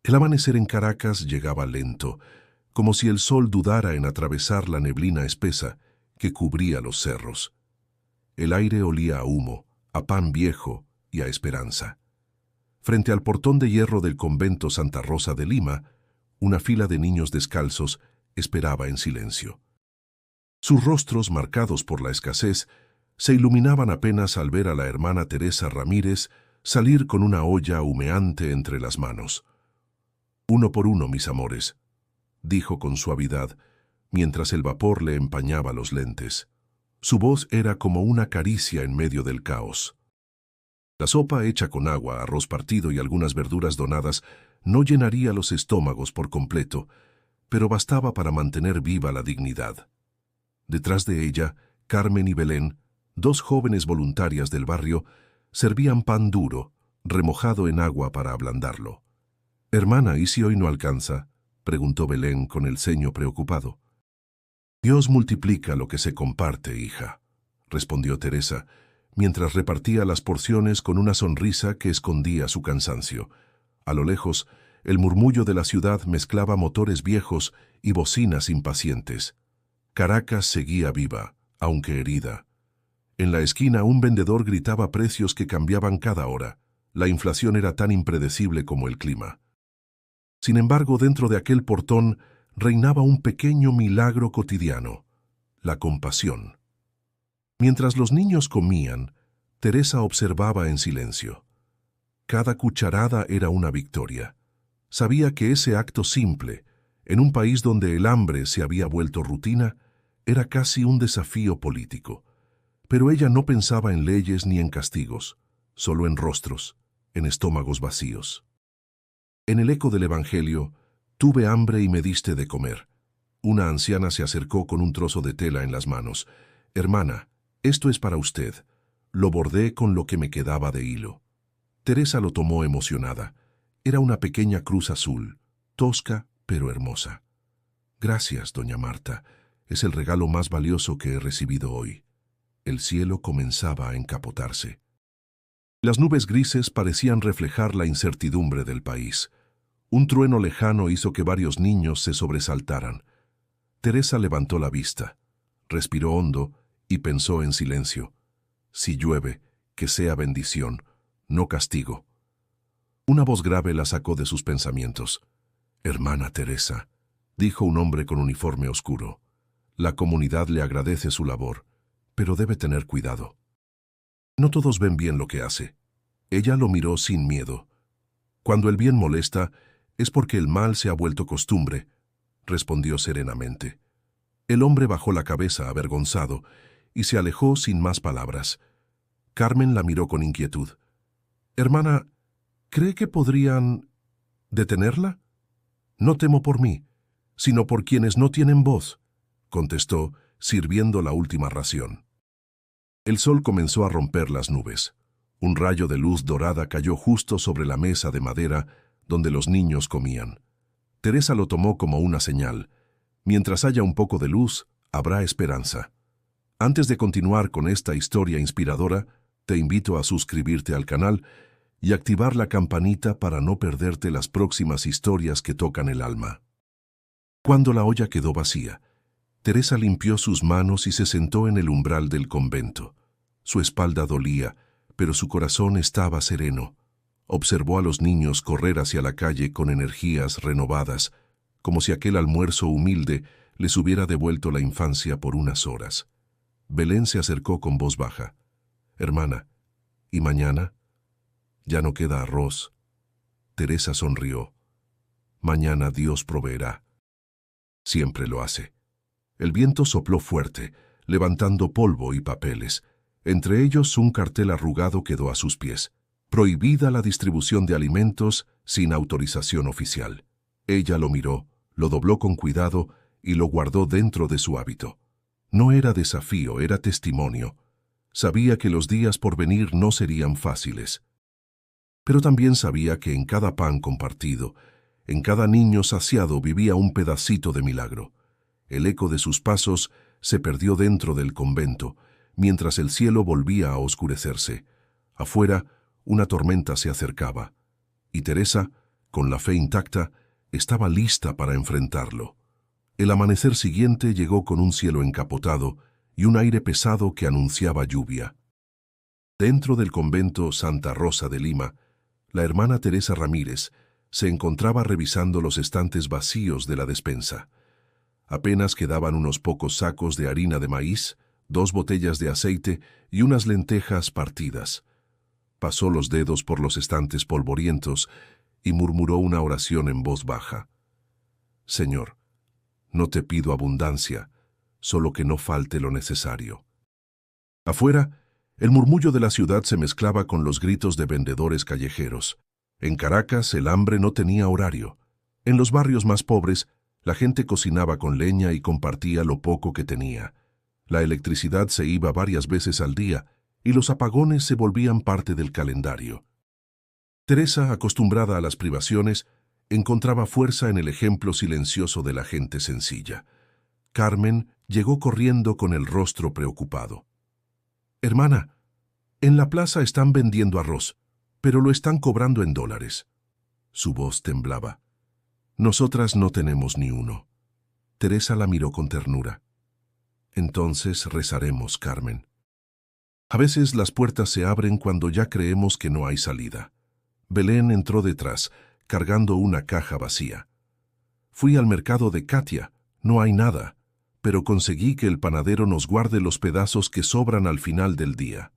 El amanecer en Caracas llegaba lento, como si el sol dudara en atravesar la neblina espesa que cubría los cerros. El aire olía a humo, a pan viejo y a esperanza. Frente al portón de hierro del convento Santa Rosa de Lima, una fila de niños descalzos esperaba en silencio. Sus rostros, marcados por la escasez, se iluminaban apenas al ver a la hermana Teresa Ramírez salir con una olla humeante entre las manos. «Uno por uno, mis amores», dijo con suavidad, mientras el vapor le empañaba los lentes. Su voz era como una caricia en medio del caos. La sopa hecha con agua, arroz partido y algunas verduras donadas no llenaría los estómagos por completo, pero bastaba para mantener viva la dignidad. Detrás de ella, Carmen y Belén, dos jóvenes voluntarias del barrio, servían pan duro, remojado en agua para ablandarlo. «Hermana, ¿y si hoy no alcanza?», preguntó Belén con el ceño preocupado. «Dios multiplica lo que se comparte, hija», respondió Teresa, mientras repartía las porciones con una sonrisa que escondía su cansancio. A lo lejos, el murmullo de la ciudad mezclaba motores viejos y bocinas impacientes. Caracas seguía viva, aunque herida. En la esquina un vendedor gritaba precios que cambiaban cada hora. La inflación era tan impredecible como el clima. Sin embargo, dentro de aquel portón reinaba un pequeño milagro cotidiano: la compasión. Mientras los niños comían, Teresa observaba en silencio. Cada cucharada era una victoria. Sabía que ese acto simple, en un país donde el hambre se había vuelto rutina, era casi un desafío político. Pero ella no pensaba en leyes ni en castigos, solo en rostros, en estómagos vacíos. En el eco del Evangelio, «Tuve hambre y me diste de comer». Una anciana se acercó con un trozo de tela en las manos. «Hermana, esto es para usted». Lo bordé con lo que me quedaba de hilo. Teresa lo tomó emocionada. Era una pequeña cruz azul, tosca pero hermosa. «Gracias, doña Marta. Es el regalo más valioso que he recibido hoy». El cielo comenzaba a encapotarse. Las nubes grises parecían reflejar la incertidumbre del país. Un trueno lejano hizo que varios niños se sobresaltaran. Teresa levantó la vista, respiró hondo y pensó en silencio. Si llueve, que sea bendición, no castigo. Una voz grave la sacó de sus pensamientos. «Hermana Teresa», dijo un hombre con uniforme oscuro. «La comunidad le agradece su labor, pero debe tener cuidado. No todos ven bien lo que hace». Ella lo miró sin miedo. «Cuando el bien molesta, es porque el mal se ha vuelto costumbre», respondió serenamente. El hombre bajó la cabeza avergonzado y se alejó sin más palabras. Carmen la miró con inquietud. «Hermana, ¿cree que podrían detenerla?» «No temo por mí, sino por quienes no tienen voz», contestó, sirviendo la última ración. El sol comenzó a romper las nubes. Un rayo de luz dorada cayó justo sobre la mesa de madera donde los niños comían. Teresa lo tomó como una señal. Mientras haya un poco de luz, habrá esperanza. Antes de continuar con esta historia inspiradora, te invito a suscribirte al canal y activar la campanita para no perderte las próximas historias que tocan el alma. Cuando la olla quedó vacía, Teresa limpió sus manos y se sentó en el umbral del convento. Su espalda dolía, pero su corazón estaba sereno. Observó a los niños correr hacia la calle con energías renovadas, como si aquel almuerzo humilde les hubiera devuelto la infancia por unas horas. Belén se acercó con voz baja. «Hermana, ¿y mañana? Ya no queda arroz». Teresa sonrió. «Mañana Dios proveerá. Siempre lo hace». El viento sopló fuerte, levantando polvo y papeles. Entre ellos un cartel arrugado quedó a sus pies. «Prohibida la distribución de alimentos sin autorización oficial». Ella lo miró, lo dobló con cuidado y lo guardó dentro de su hábito. No era desafío, era testimonio. Sabía que los días por venir no serían fáciles. Pero también sabía que en cada pan compartido, en cada niño saciado vivía un pedacito de milagro. El eco de sus pasos se perdió dentro del convento, mientras el cielo volvía a oscurecerse. Afuera, una tormenta se acercaba, y Teresa, con la fe intacta, estaba lista para enfrentarlo. El amanecer siguiente llegó con un cielo encapotado y un aire pesado que anunciaba lluvia. Dentro del convento Santa Rosa de Lima, la hermana Teresa Ramírez se encontraba revisando los estantes vacíos de la despensa. Apenas quedaban unos pocos sacos de harina de maíz, 2 botellas de aceite y unas lentejas partidas. Pasó los dedos por los estantes polvorientos y murmuró una oración en voz baja. Señor, no te pido abundancia, solo que no falte lo necesario. Afuera, el murmullo de la ciudad se mezclaba con los gritos de vendedores callejeros. En Caracas el hambre no tenía horario. En los barrios más pobres, la gente cocinaba con leña y compartía lo poco que tenía. La electricidad se iba varias veces al día y los apagones se volvían parte del calendario. Teresa, acostumbrada a las privaciones, encontraba fuerza en el ejemplo silencioso de la gente sencilla. Carmen llegó corriendo con el rostro preocupado. «Hermana, en la plaza están vendiendo arroz, pero lo están cobrando en dólares». Su voz temblaba. «Nosotras no tenemos ni uno». Teresa la miró con ternura. «Entonces rezaremos, Carmen. A veces las puertas se abren cuando ya creemos que no hay salida». Belén entró detrás, cargando una caja vacía. «Fui al mercado de Katia, no hay nada, pero conseguí que el panadero nos guarde los pedazos que sobran al final del día».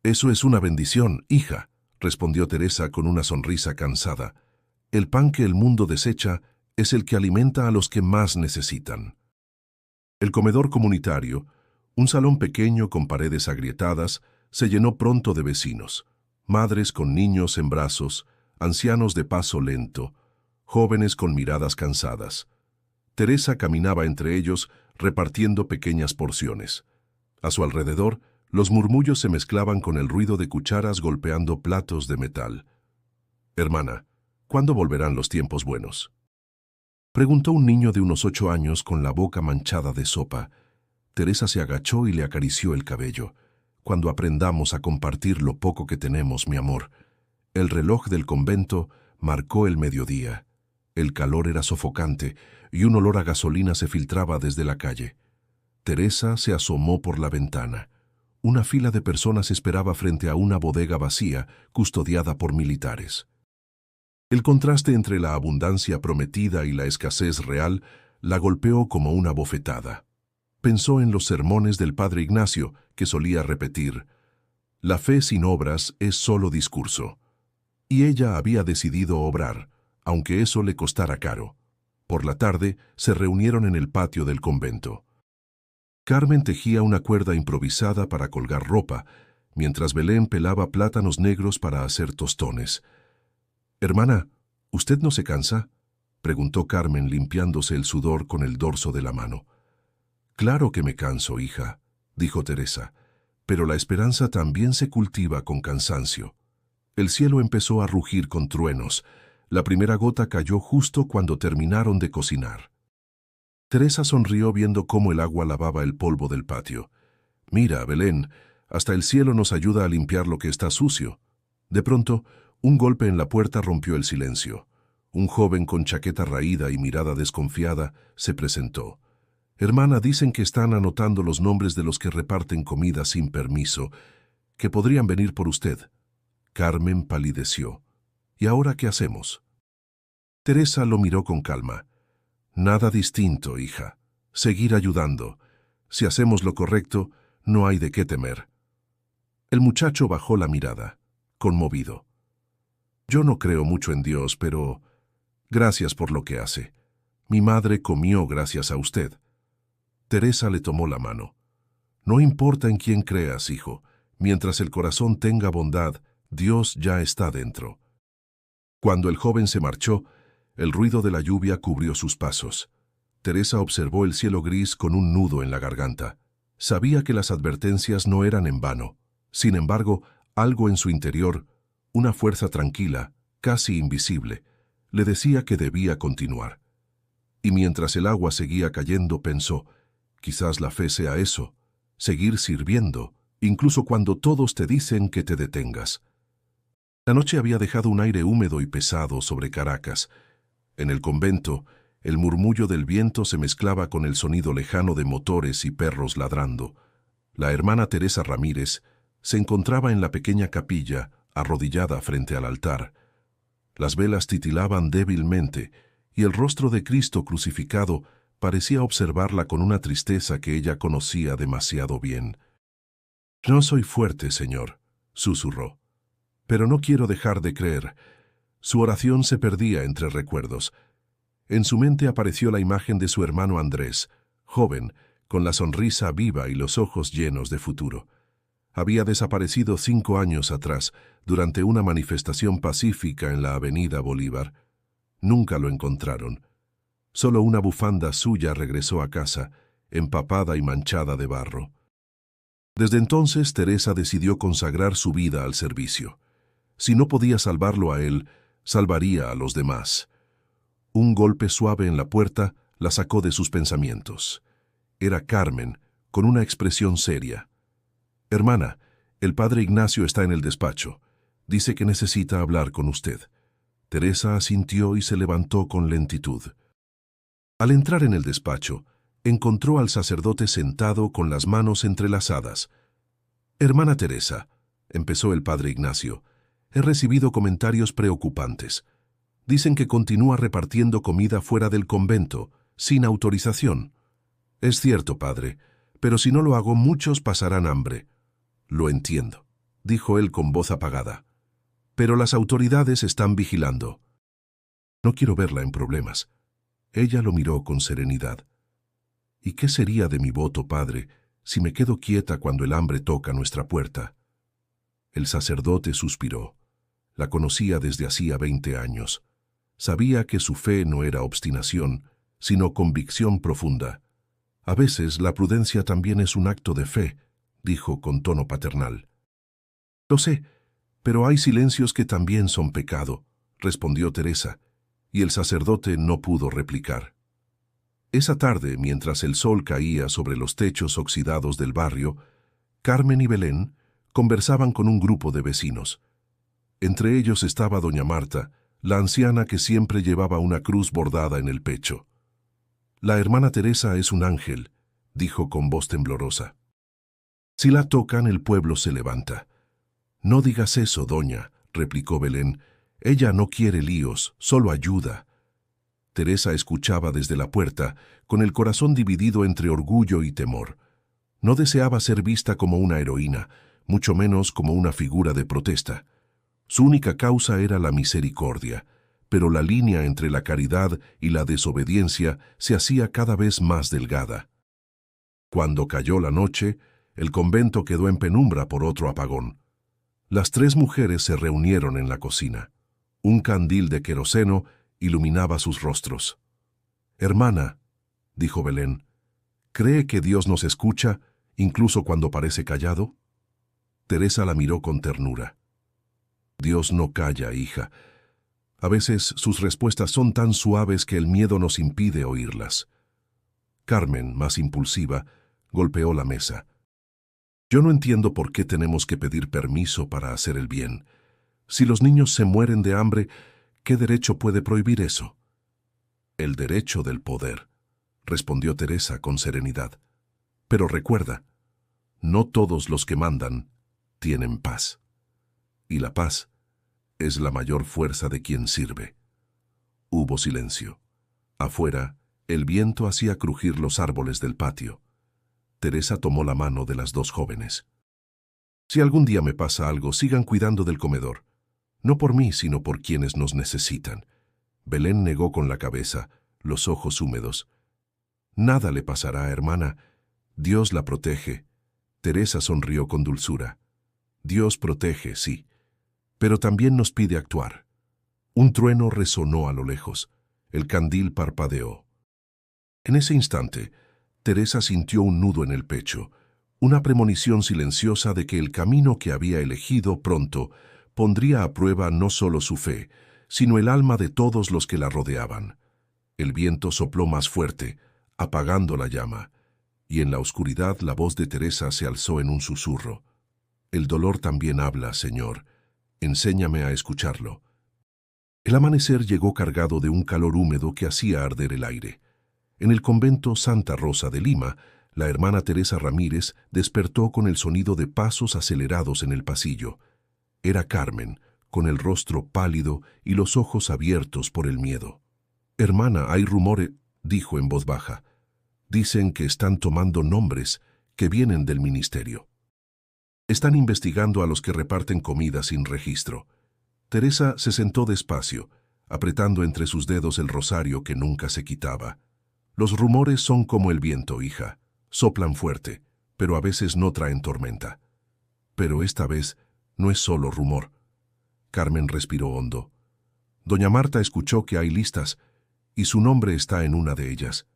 «Eso es una bendición, hija», respondió Teresa con una sonrisa cansada. «El pan que el mundo desecha es el que alimenta a los que más necesitan». El comedor comunitario, un salón pequeño con paredes agrietadas, se llenó pronto de vecinos. Madres con niños en brazos, ancianos de paso lento, jóvenes con miradas cansadas. Teresa caminaba entre ellos repartiendo pequeñas porciones. A su alrededor, los murmullos se mezclaban con el ruido de cucharas golpeando platos de metal. «Hermana, ¿cuándo volverán los tiempos buenos?», preguntó un niño de unos 8 años con la boca manchada de sopa. Teresa se agachó y le acarició el cabello. «Cuando aprendamos a compartir lo poco que tenemos, mi amor». El reloj del convento marcó el mediodía. El calor era sofocante y un olor a gasolina se filtraba desde la calle. Teresa se asomó por la ventana. Una fila de personas esperaba frente a una bodega vacía, custodiada por militares. El contraste entre la abundancia prometida y la escasez real la golpeó como una bofetada. Pensó en los sermones del padre Ignacio, que solía repetir: «La fe sin obras es solo discurso». Y ella había decidido obrar, aunque eso le costara caro. Por la tarde se reunieron en el patio del convento. Carmen tejía una cuerda improvisada para colgar ropa, mientras Belén pelaba plátanos negros para hacer tostones. «Hermana, ¿usted no se cansa?», preguntó Carmen limpiándose el sudor con el dorso de la mano. «Claro que me canso, hija», dijo Teresa, «pero la esperanza también se cultiva con cansancio». El cielo empezó a rugir con truenos. La primera gota cayó justo cuando terminaron de cocinar. Teresa sonrió viendo cómo el agua lavaba el polvo del patio. «Mira, Belén, hasta el cielo nos ayuda a limpiar lo que está sucio». De pronto, un golpe en la puerta rompió el silencio. Un joven con chaqueta raída y mirada desconfiada se presentó. «Hermana, dicen que están anotando los nombres de los que reparten comida sin permiso, que podrían venir por usted». Carmen palideció. «¿Y ahora qué hacemos?». Teresa lo miró con calma. «Nada distinto, hija. Seguir ayudando. Si hacemos lo correcto, no hay de qué temer». El muchacho bajó la mirada, conmovido. «Yo no creo mucho en Dios, pero gracias por lo que hace. Mi madre comió gracias a usted». Teresa le tomó la mano. «No importa en quién creas, hijo. Mientras el corazón tenga bondad, Dios ya está dentro». Cuando el joven se marchó, el ruido de la lluvia cubrió sus pasos. Teresa observó el cielo gris con un nudo en la garganta. Sabía que las advertencias no eran en vano. Sin embargo, algo en su interior, una fuerza tranquila, casi invisible, le decía que debía continuar. Y mientras el agua seguía cayendo, pensó: quizás la fe sea eso, seguir sirviendo, incluso cuando todos te dicen que te detengas. La noche había dejado un aire húmedo y pesado sobre Caracas. En el convento, el murmullo del viento se mezclaba con el sonido lejano de motores y perros ladrando. La hermana Teresa Ramírez se encontraba en la pequeña capilla, arrodillada frente al altar. Las velas titilaban débilmente, y el rostro de Cristo crucificado parecía observarla con una tristeza que ella conocía demasiado bien. «No soy fuerte, Señor», susurró, «pero no quiero dejar de creer». Su oración se perdía entre recuerdos. En su mente apareció la imagen de su hermano Andrés, joven, con la sonrisa viva y los ojos llenos de futuro. Había desaparecido 5 años atrás, durante una manifestación pacífica en la avenida Bolívar. Nunca lo encontraron. Solo una bufanda suya regresó a casa, empapada y manchada de barro. Desde entonces, Teresa decidió consagrar su vida al servicio. Si no podía salvarlo a él, salvaría a los demás. Un golpe suave en la puerta la sacó de sus pensamientos. Era Carmen, con una expresión seria. «Hermana, el padre Ignacio está en el despacho. Dice que necesita hablar con usted». Teresa asintió y se levantó con lentitud. Al entrar en el despacho, encontró al sacerdote sentado con las manos entrelazadas. «Hermana Teresa», empezó el padre Ignacio, «he recibido comentarios preocupantes. Dicen que continúa repartiendo comida fuera del convento, sin autorización». «Es cierto, padre, pero si no lo hago, muchos pasarán hambre». «Lo entiendo», dijo él con voz apagada. «Pero las autoridades están vigilando». «No quiero verla en problemas». Ella lo miró con serenidad. «¿Y qué sería de mi voto, padre, si me quedo quieta cuando el hambre toca nuestra puerta?» El sacerdote suspiró. La conocía desde hacía 20 años. Sabía que su fe no era obstinación, sino convicción profunda. «A veces la prudencia también es un acto de fe», dijo con tono paternal. «Lo sé, pero hay silencios que también son pecado», respondió Teresa, y el sacerdote no pudo replicar. Esa tarde, mientras el sol caía sobre los techos oxidados del barrio, Carmen y Belén conversaban con un grupo de vecinos. Entre ellos estaba doña Marta, la anciana que siempre llevaba una cruz bordada en el pecho. «La hermana Teresa es un ángel», dijo con voz temblorosa. «Si la tocan, el pueblo se levanta». «No digas eso, doña», replicó Belén. «Ella no quiere líos, solo ayuda». Teresa escuchaba desde la puerta, con el corazón dividido entre orgullo y temor. No deseaba ser vista como una heroína, mucho menos como una figura de protesta. Su única causa era la misericordia, pero la línea entre la caridad y la desobediencia se hacía cada vez más delgada. Cuando cayó la noche, el convento quedó en penumbra por otro apagón. Las 3 mujeres se reunieron en la cocina. Un candil de queroseno iluminaba sus rostros. «Hermana», dijo Belén, «¿cree que Dios nos escucha, incluso cuando parece callado?» Teresa la miró con ternura. «Dios no calla, hija. A veces sus respuestas son tan suaves que el miedo nos impide oírlas». Carmen, más impulsiva, golpeó la mesa. «Yo no entiendo por qué tenemos que pedir permiso para hacer el bien. Si los niños se mueren de hambre, ¿qué derecho puede prohibir eso?» «El derecho del poder», respondió Teresa con serenidad. «Pero recuerda, no todos los que mandan tienen paz. Y la paz es la mayor fuerza de quien sirve». Hubo silencio. Afuera, el viento hacía crujir los árboles del patio. Teresa tomó la mano de las 2 jóvenes. «Si algún día me pasa algo, sigan cuidando del comedor. No por mí, sino por quienes nos necesitan». Belén negó con la cabeza, los ojos húmedos. «Nada le pasará, hermana. Dios la protege». Teresa sonrió con dulzura. «Dios protege, sí, pero también nos pide actuar». Un trueno resonó a lo lejos. El candil parpadeó. En ese instante, Teresa sintió un nudo en el pecho, una premonición silenciosa de que el camino que había elegido pronto pondría a prueba no solo su fe, sino el alma de todos los que la rodeaban. El viento sopló más fuerte, apagando la llama, y en la oscuridad la voz de Teresa se alzó en un susurro. «El dolor también habla, Señor. Enséñame a escucharlo. El amanecer llegó cargado de un calor húmedo que hacía arder el aire. En el convento Santa Rosa de Lima, la hermana Teresa Ramírez despertó con el sonido de pasos acelerados en el pasillo. Era Carmen, con el rostro pálido y los ojos abiertos por el miedo. «Hermana, hay rumores», dijo en voz baja. «Dicen que están tomando nombres que vienen del ministerio. Están investigando a los que reparten comida sin registro». Teresa se sentó despacio, apretando entre sus dedos el rosario que nunca se quitaba. «Los rumores son como el viento, hija. Soplan fuerte, pero a veces no traen tormenta. Pero esta vez no es solo rumor». Carmen respiró hondo. Doña Marta escuchó que hay listas, y su nombre está en una de ellas.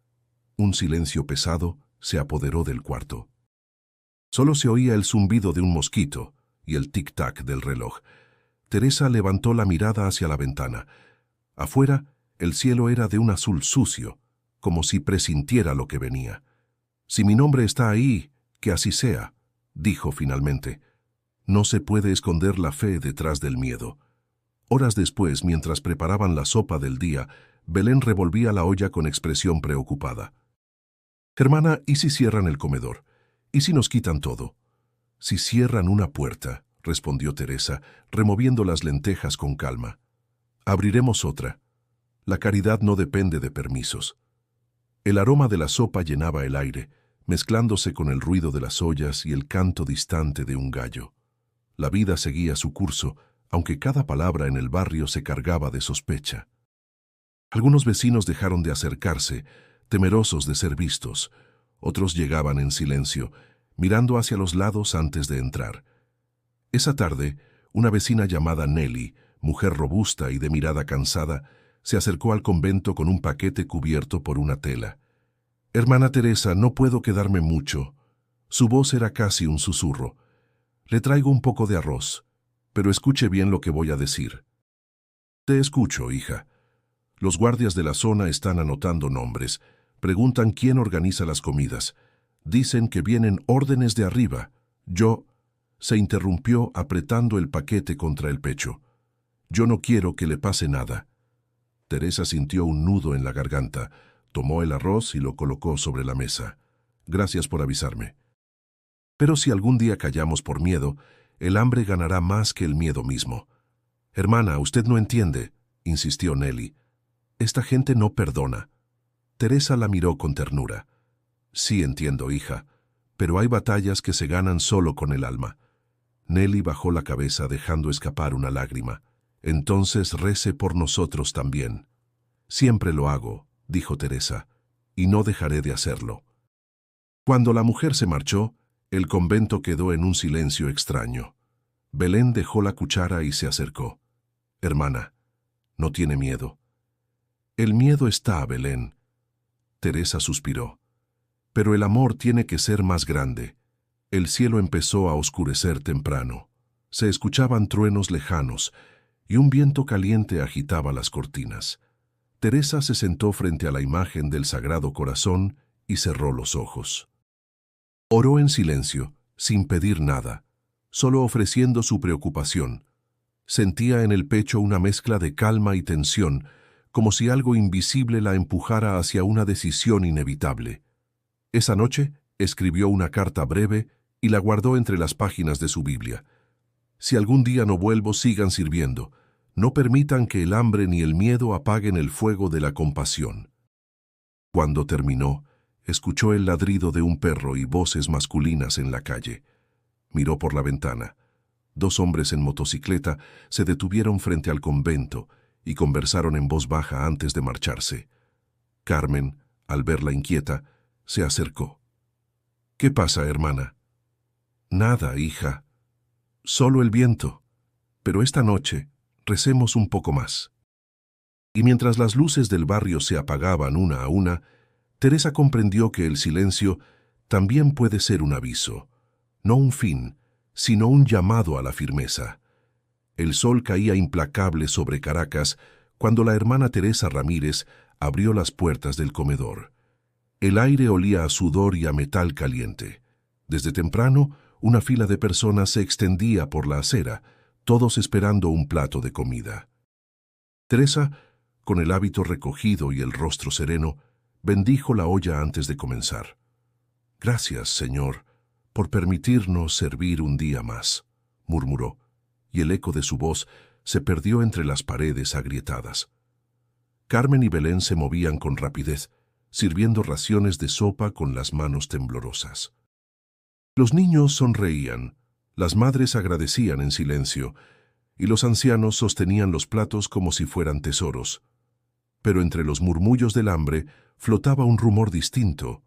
Un silencio pesado se apoderó del cuarto. Solo se oía el zumbido de un mosquito y el tic-tac del reloj. Teresa levantó la mirada hacia la ventana. Afuera, el cielo era de un azul sucio, como si presintiera lo que venía. «Si mi nombre está ahí, que así sea», dijo finalmente. No se puede esconder la fe detrás del miedo. Horas después, mientras preparaban la sopa del día, Belén revolvía la olla con expresión preocupada. «Hermana, ¿y si cierran el comedor? ¿Y si nos quitan todo?» «Si cierran una puerta», respondió Teresa, removiendo las lentejas con calma. «Abriremos otra. La caridad no depende de permisos». El aroma de la sopa llenaba el aire, mezclándose con el ruido de las ollas y el canto distante de un gallo. La vida seguía su curso, aunque cada palabra en el barrio se cargaba de sospecha. Algunos vecinos dejaron de acercarse, temerosos de ser vistos. Otros llegaban en silencio, mirando hacia los lados antes de entrar. Esa tarde, una vecina llamada Nelly, mujer robusta y de mirada cansada, se acercó al convento con un paquete cubierto por una tela. «Hermana Teresa, no puedo quedarme mucho». Su voz era casi un susurro. «Le traigo un poco de arroz, pero escuche bien lo que voy a decir». «Te escucho, hija». «Los guardias de la zona están anotando nombres. Preguntan quién organiza las comidas. Dicen que vienen órdenes de arriba. Yo...» Se interrumpió apretando el paquete contra el pecho. «Yo no quiero que le pase nada». Teresa sintió un nudo en la garganta, tomó el arroz y lo colocó sobre la mesa. «Gracias por avisarme. Pero si algún día callamos por miedo, el hambre ganará más que el miedo mismo». «Hermana, usted no entiende», insistió Nelly. «Esta gente no perdona». Teresa la miró con ternura. «Sí entiendo, hija, pero hay batallas que se ganan solo con el alma». Nelly bajó la cabeza dejando escapar una lágrima. «Entonces rece por nosotros también». «Siempre lo hago», dijo Teresa, «y no dejaré de hacerlo». Cuando la mujer se marchó, el convento quedó en un silencio extraño. Belén dejó la cuchara y se acercó. «Hermana, no tiene miedo». «El miedo está, Belén». Teresa suspiró. «Pero el amor tiene que ser más grande». El cielo empezó a oscurecer temprano. Se escuchaban truenos lejanos y un viento caliente agitaba las cortinas. Teresa se sentó frente a la imagen del Sagrado Corazón y cerró los ojos. Oró en silencio, sin pedir nada, solo ofreciendo su preocupación. Sentía en el pecho una mezcla de calma y tensión, como si algo invisible la empujara hacia una decisión inevitable. Esa noche escribió una carta breve y la guardó entre las páginas de su Biblia. «Si algún día no vuelvo, sigan sirviendo. No permitan que el hambre ni el miedo apaguen el fuego de la compasión». Cuando terminó, escuchó el ladrido de un perro y voces masculinas en la calle. Miró por la ventana. 2 hombres en motocicleta se detuvieron frente al convento y conversaron en voz baja antes de marcharse. Carmen, al verla inquieta, se acercó. «¿Qué pasa, hermana?» «Nada, hija. Solo el viento. Pero esta noche recemos un poco más». Y mientras las luces del barrio se apagaban una a una, Teresa comprendió que el silencio también puede ser un aviso, no un fin, sino un llamado a la firmeza. El sol caía implacable sobre Caracas cuando la hermana Teresa Ramírez abrió las puertas del comedor. El aire olía a sudor y a metal caliente. Desde temprano, una fila de personas se extendía por la acera, todos esperando un plato de comida. Teresa, con el hábito recogido y el rostro sereno, bendijo la olla antes de comenzar. «Gracias, Señor, por permitirnos servir un día más», murmuró, y el eco de su voz se perdió entre las paredes agrietadas. Carmen y Belén se movían con rapidez, sirviendo raciones de sopa con las manos temblorosas. Los niños sonreían, las madres agradecían en silencio, y los ancianos sostenían los platos como si fueran tesoros. Pero entre los murmullos del hambre flotaba un rumor distinto,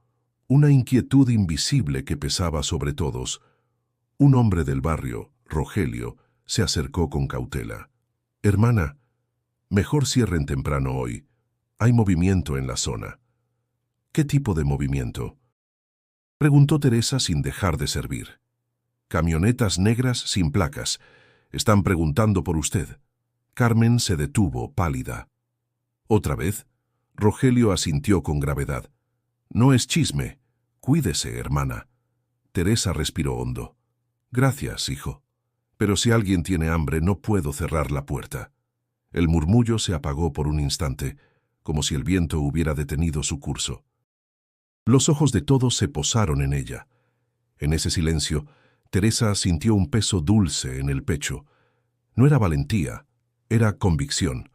una inquietud invisible que pesaba sobre todos. Un hombre del barrio, Rogelio, se acercó con cautela. «Hermana, mejor cierren temprano hoy. Hay movimiento en la zona». «¿Qué tipo de movimiento?», preguntó Teresa sin dejar de servir. «Camionetas negras sin placas. Están preguntando por usted». Carmen se detuvo, pálida. «¿Otra vez?». Rogelio asintió con gravedad. «No es chisme. Cuídese, hermana». Teresa respiró hondo. «Gracias, hijo. Pero si alguien tiene hambre, no puedo cerrar la puerta». El murmullo se apagó por un instante, como si el viento hubiera detenido su curso. Los ojos de todos se posaron en ella. En ese silencio, Teresa sintió un peso dulce en el pecho. No era valentía, era convicción.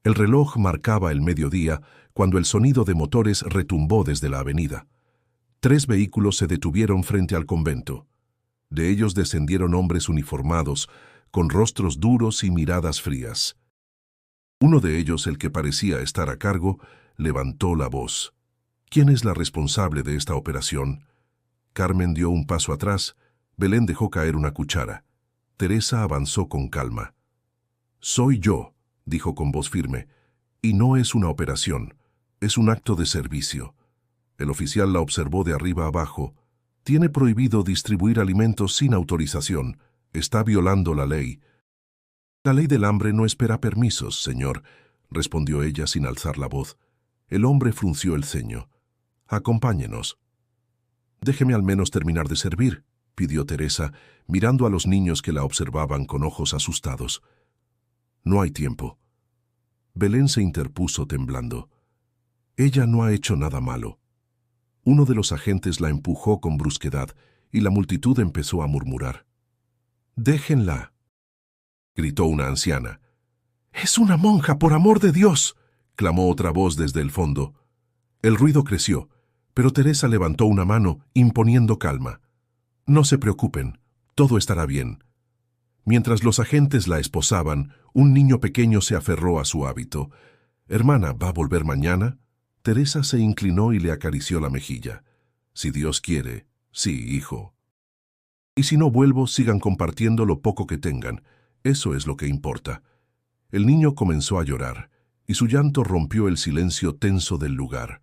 El reloj marcaba el mediodía cuando el sonido de motores retumbó desde la avenida. 3 vehículos se detuvieron frente al convento. De ellos descendieron hombres uniformados, con rostros duros y miradas frías. Uno de ellos, el que parecía estar a cargo, levantó la voz. «¿Quién es la responsable de esta operación?». Carmen dio un paso atrás, Belén dejó caer una cuchara. Teresa avanzó con calma. «Soy yo», dijo con voz firme, «y no es una operación, es un acto de servicio». El oficial la observó de arriba abajo. «Tiene prohibido distribuir alimentos sin autorización. Está violando la ley». «La ley del hambre no espera permisos, señor», respondió ella sin alzar la voz. El hombre frunció el ceño. «Acompáñenos». «Déjeme al menos terminar de servir», pidió Teresa, mirando a los niños que la observaban con ojos asustados. «No hay tiempo». Belén se interpuso temblando. «Ella no ha hecho nada malo». Uno de los agentes la empujó con brusquedad y la multitud empezó a murmurar. «Déjenla», gritó una anciana. «Es una monja, por amor de Dios», clamó otra voz desde el fondo. El ruido creció, pero Teresa levantó una mano, imponiendo calma. «No se preocupen, todo estará bien». Mientras los agentes la esposaban, un niño pequeño se aferró a su hábito. «Hermana, ¿va a volver mañana?». Teresa se inclinó y le acarició la mejilla. «Si Dios quiere, sí, hijo. Y si no vuelvo, sigan compartiendo lo poco que tengan. Eso es lo que importa». El niño comenzó a llorar, y su llanto rompió el silencio tenso del lugar.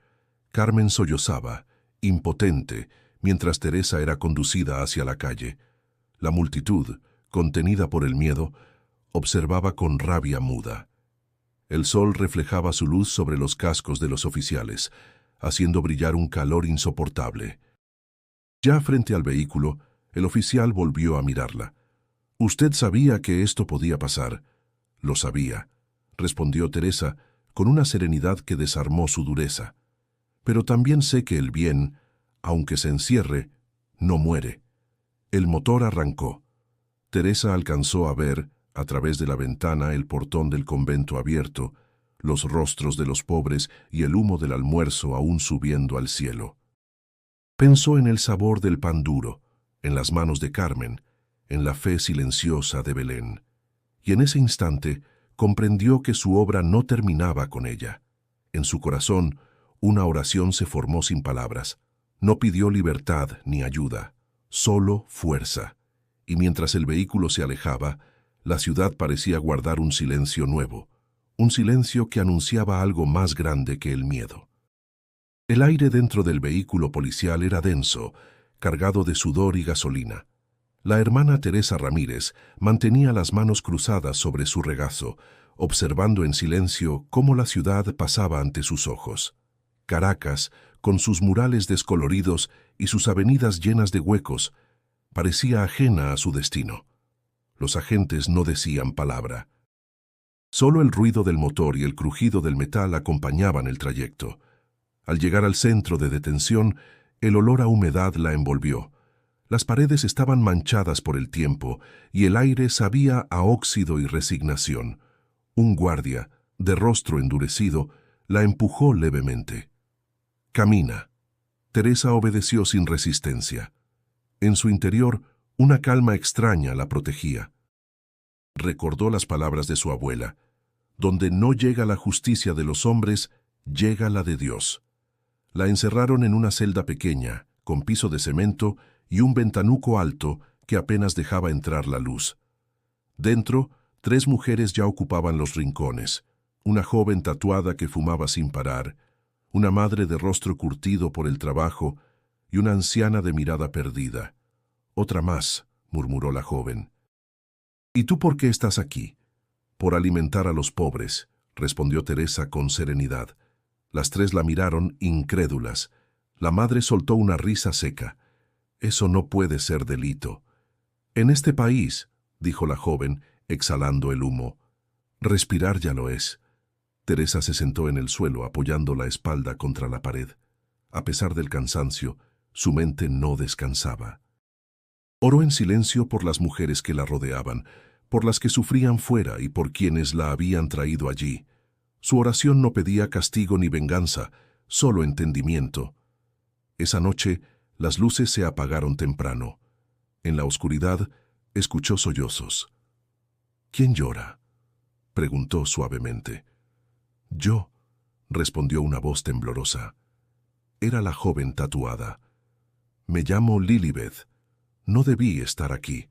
Carmen sollozaba, impotente, mientras Teresa era conducida hacia la calle. La multitud, contenida por el miedo, observaba con rabia muda. El sol reflejaba su luz sobre los cascos de los oficiales, haciendo brillar un calor insoportable. Ya frente al vehículo, el oficial volvió a mirarla. «Usted sabía que esto podía pasar». «Lo sabía», respondió Teresa, con una serenidad que desarmó su dureza. «Pero también sé que el bien, aunque se encierre, no muere». El motor arrancó. Teresa alcanzó a ver, a través de la ventana, el portón del convento abierto, los rostros de los pobres y el humo del almuerzo aún subiendo al cielo. Pensó en el sabor del pan duro, en las manos de Carmen, en la fe silenciosa de Belén. Y en ese instante comprendió que su obra no terminaba con ella. En su corazón, una oración se formó sin palabras. No pidió libertad ni ayuda, solo fuerza. Y mientras el vehículo se alejaba, la ciudad parecía guardar un silencio nuevo, un silencio que anunciaba algo más grande que el miedo. El aire dentro del vehículo policial era denso, cargado de sudor y gasolina. La hermana Teresa Ramírez mantenía las manos cruzadas sobre su regazo, observando en silencio cómo la ciudad pasaba ante sus ojos. Caracas, con sus murales descoloridos y sus avenidas llenas de huecos, parecía ajena a su destino. Los agentes no decían palabra. Solo el ruido del motor y el crujido del metal acompañaban el trayecto. Al llegar al centro de detención, el olor a humedad la envolvió. Las paredes estaban manchadas por el tiempo y el aire sabía a óxido y resignación. Un guardia, de rostro endurecido, la empujó levemente. «Camina». Teresa obedeció sin resistencia. En su interior, una calma extraña la protegía. Recordó las palabras de su abuela: «Donde no llega la justicia de los hombres, llega la de Dios». La encerraron en una celda pequeña, con piso de cemento y un ventanuco alto que apenas dejaba entrar la luz. Dentro, 3 mujeres ya ocupaban los rincones: una joven tatuada que fumaba sin parar, una madre de rostro curtido por el trabajo y una anciana de mirada perdida. «Otra más», murmuró la joven. «¿Y tú por qué estás aquí?» «Por alimentar a los pobres», respondió Teresa con serenidad. Las 3 la miraron, incrédulas. La madre soltó una risa seca. «Eso no puede ser delito». «En este país», dijo la joven, exhalando el humo. «Respirar ya lo es». Teresa se sentó en el suelo, apoyando la espalda contra la pared. A pesar del cansancio, su mente no descansaba. Oró en silencio por las mujeres que la rodeaban, por las que sufrían fuera y por quienes la habían traído allí. Su oración no pedía castigo ni venganza, solo entendimiento. Esa noche, las luces se apagaron temprano. En la oscuridad, escuchó sollozos. «¿Quién llora?», preguntó suavemente. «Yo», respondió una voz temblorosa. Era la joven tatuada. «Me llamo Lilibeth. No debí estar aquí».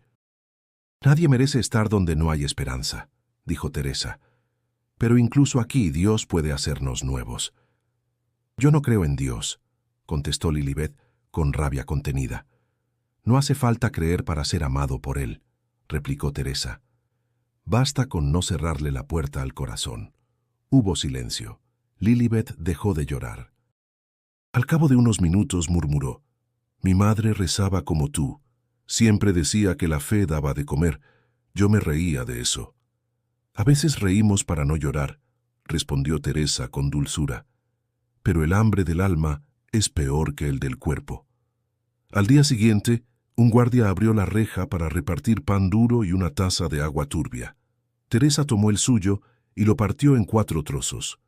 «Nadie merece estar donde no hay esperanza», dijo Teresa. «Pero incluso aquí Dios puede hacernos nuevos». «Yo no creo en Dios», contestó Lilibeth con rabia contenida. «No hace falta creer para ser amado por Él», replicó Teresa. «Basta con no cerrarle la puerta al corazón». Hubo silencio. Lilibeth dejó de llorar. Al cabo de unos minutos murmuró: «Mi madre rezaba como tú. Siempre decía que la fe daba de comer. Yo me reía de eso». «A veces reímos para no llorar», respondió Teresa con dulzura. «Pero el hambre del alma es peor que el del cuerpo». Al día siguiente, un guardia abrió la reja para repartir pan duro y una taza de agua turbia. Teresa tomó el suyo y lo partió en 4 trozos.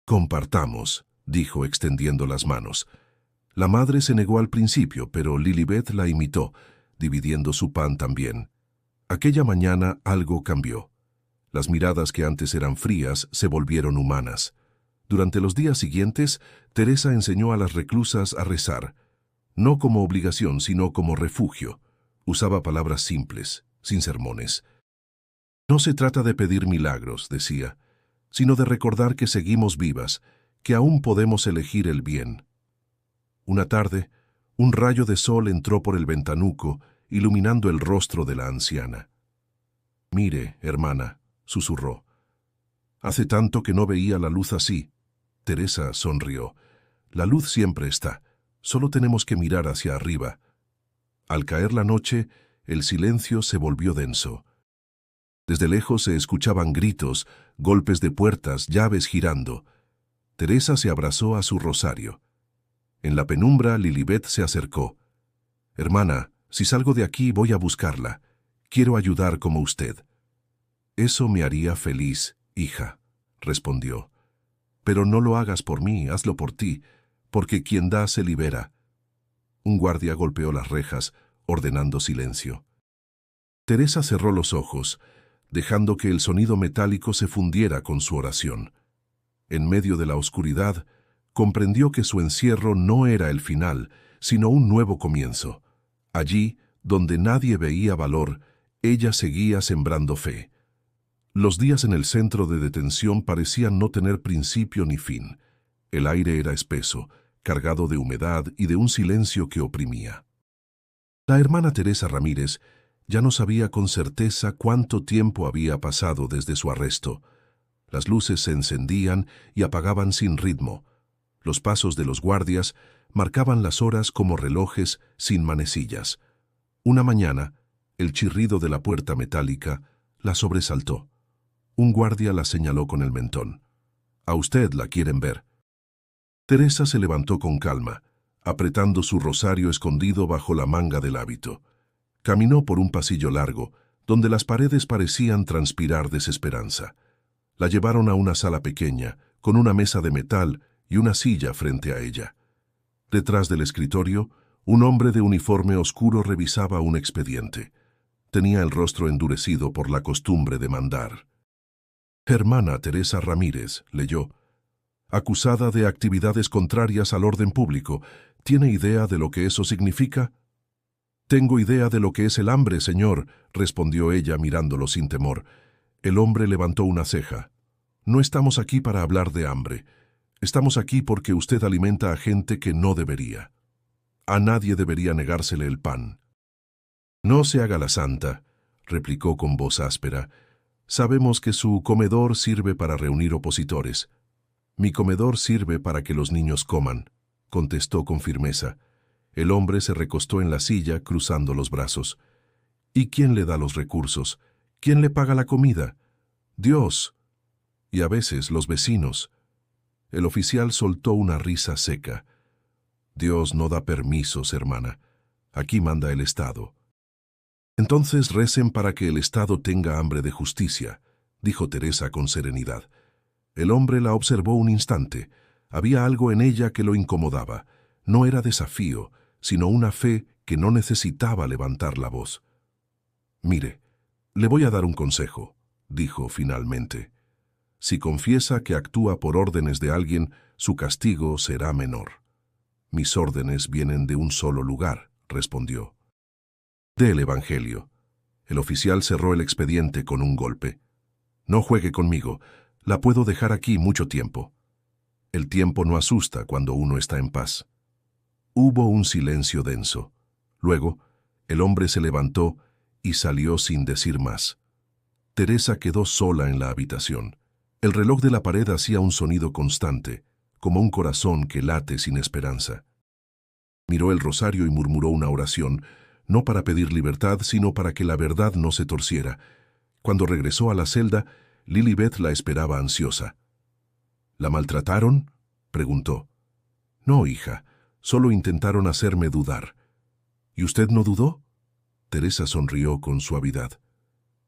«Compartamos», dijo extendiendo las manos. La madre se negó al principio, pero Lilibeth la imitó, dividiendo su pan también. Aquella mañana algo cambió. Las miradas que antes eran frías se volvieron humanas. Durante los días siguientes, Teresa enseñó a las reclusas a rezar, no como obligación, sino como refugio. Usaba palabras simples, sin sermones. «No se trata de pedir milagros», decía, «sino de recordar que seguimos vivas, que aún podemos elegir el bien». Una tarde, un rayo de sol entró por el ventanuco, iluminando el rostro de la anciana. «Mire, hermana», susurró. «Hace tanto que no veía la luz así». Teresa sonrió. «La luz siempre está, solo tenemos que mirar hacia arriba». Al caer la noche, el silencio se volvió denso. Desde lejos se escuchaban gritos, golpes de puertas, llaves girando. Teresa se abrazó a su rosario. En la penumbra, Lilibeth se acercó. «Hermana, si salgo de aquí voy a buscarla. Quiero ayudar como usted». «Eso me haría feliz, hija», respondió. «Pero no lo hagas por mí, hazlo por ti, porque quien da se libera». Un guardia golpeó las rejas, ordenando silencio. Teresa cerró los ojos, dejando que el sonido metálico se fundiera con su oración. En medio de la oscuridad, comprendió que su encierro no era el final, sino un nuevo comienzo. Allí, donde nadie veía valor, ella seguía sembrando fe. Los días en el centro de detención parecían no tener principio ni fin. El aire era espeso, cargado de humedad y de un silencio que oprimía. La hermana Teresa Ramírez ya no sabía con certeza cuánto tiempo había pasado desde su arresto. Las luces se encendían y apagaban sin ritmo. Los pasos de los guardias marcaban las horas como relojes sin manecillas. Una mañana, El chirrido de la puerta metálica la sobresaltó. Un guardia la señaló con el mentón. «A usted la quieren ver». Teresa se levantó con calma, apretando su rosario escondido bajo la manga del hábito. Caminó por un pasillo largo, donde las paredes parecían transpirar desesperanza. La llevaron a una sala pequeña, con una mesa de metal y una silla frente a ella. Detrás del escritorio, un hombre de uniforme oscuro revisaba un expediente. Tenía el rostro endurecido por la costumbre de mandar. «Hermana Teresa Ramírez», leyó, «acusada de actividades contrarias al orden público. ¿Tiene idea de lo que eso significa?» «Tengo idea de lo que es el hambre, señor», respondió ella mirándolo sin temor. El hombre levantó una ceja. «No estamos aquí para hablar de hambre. Estamos aquí porque usted alimenta a gente que no debería. A nadie debería negársele el pan». «No se haga la santa», replicó con voz áspera. «Sabemos que su comedor sirve para reunir opositores». «Mi comedor sirve para que los niños coman», contestó con firmeza. El hombre se recostó en la silla, cruzando los brazos. «¿Y quién le da los recursos? ¿Quién le paga la comida?» «Dios. Y a veces los vecinos». El oficial soltó una risa seca. «Dios no da permisos, hermana. Aquí manda el Estado». «Entonces recen para que el Estado tenga hambre de justicia», dijo Teresa con serenidad. El hombre la observó un instante. Había algo en ella que lo incomodaba. No era desafío, sino una fe que no necesitaba levantar la voz. «Mire, le voy a dar un consejo», dijo finalmente. «Si confiesa que actúa por órdenes de alguien, su castigo será menor». «Mis órdenes vienen de un solo lugar», respondió. «Del Evangelio». El oficial cerró el expediente con un golpe. «No juegue conmigo. La puedo dejar aquí mucho tiempo». El tiempo no asusta cuando uno está en paz. Hubo un silencio denso. Luego, el hombre se levantó y salió sin decir más. Teresa quedó sola en la habitación. El reloj de la pared hacía un sonido constante, como un corazón que late sin esperanza. Miró el rosario y murmuró una oración, no para pedir libertad, sino para que la verdad no se torciera. Cuando regresó a la celda, Lilibet la esperaba ansiosa. «¿La maltrataron?», preguntó. «No, hija, solo intentaron hacerme dudar». «¿Y usted no dudó?». Teresa sonrió con suavidad.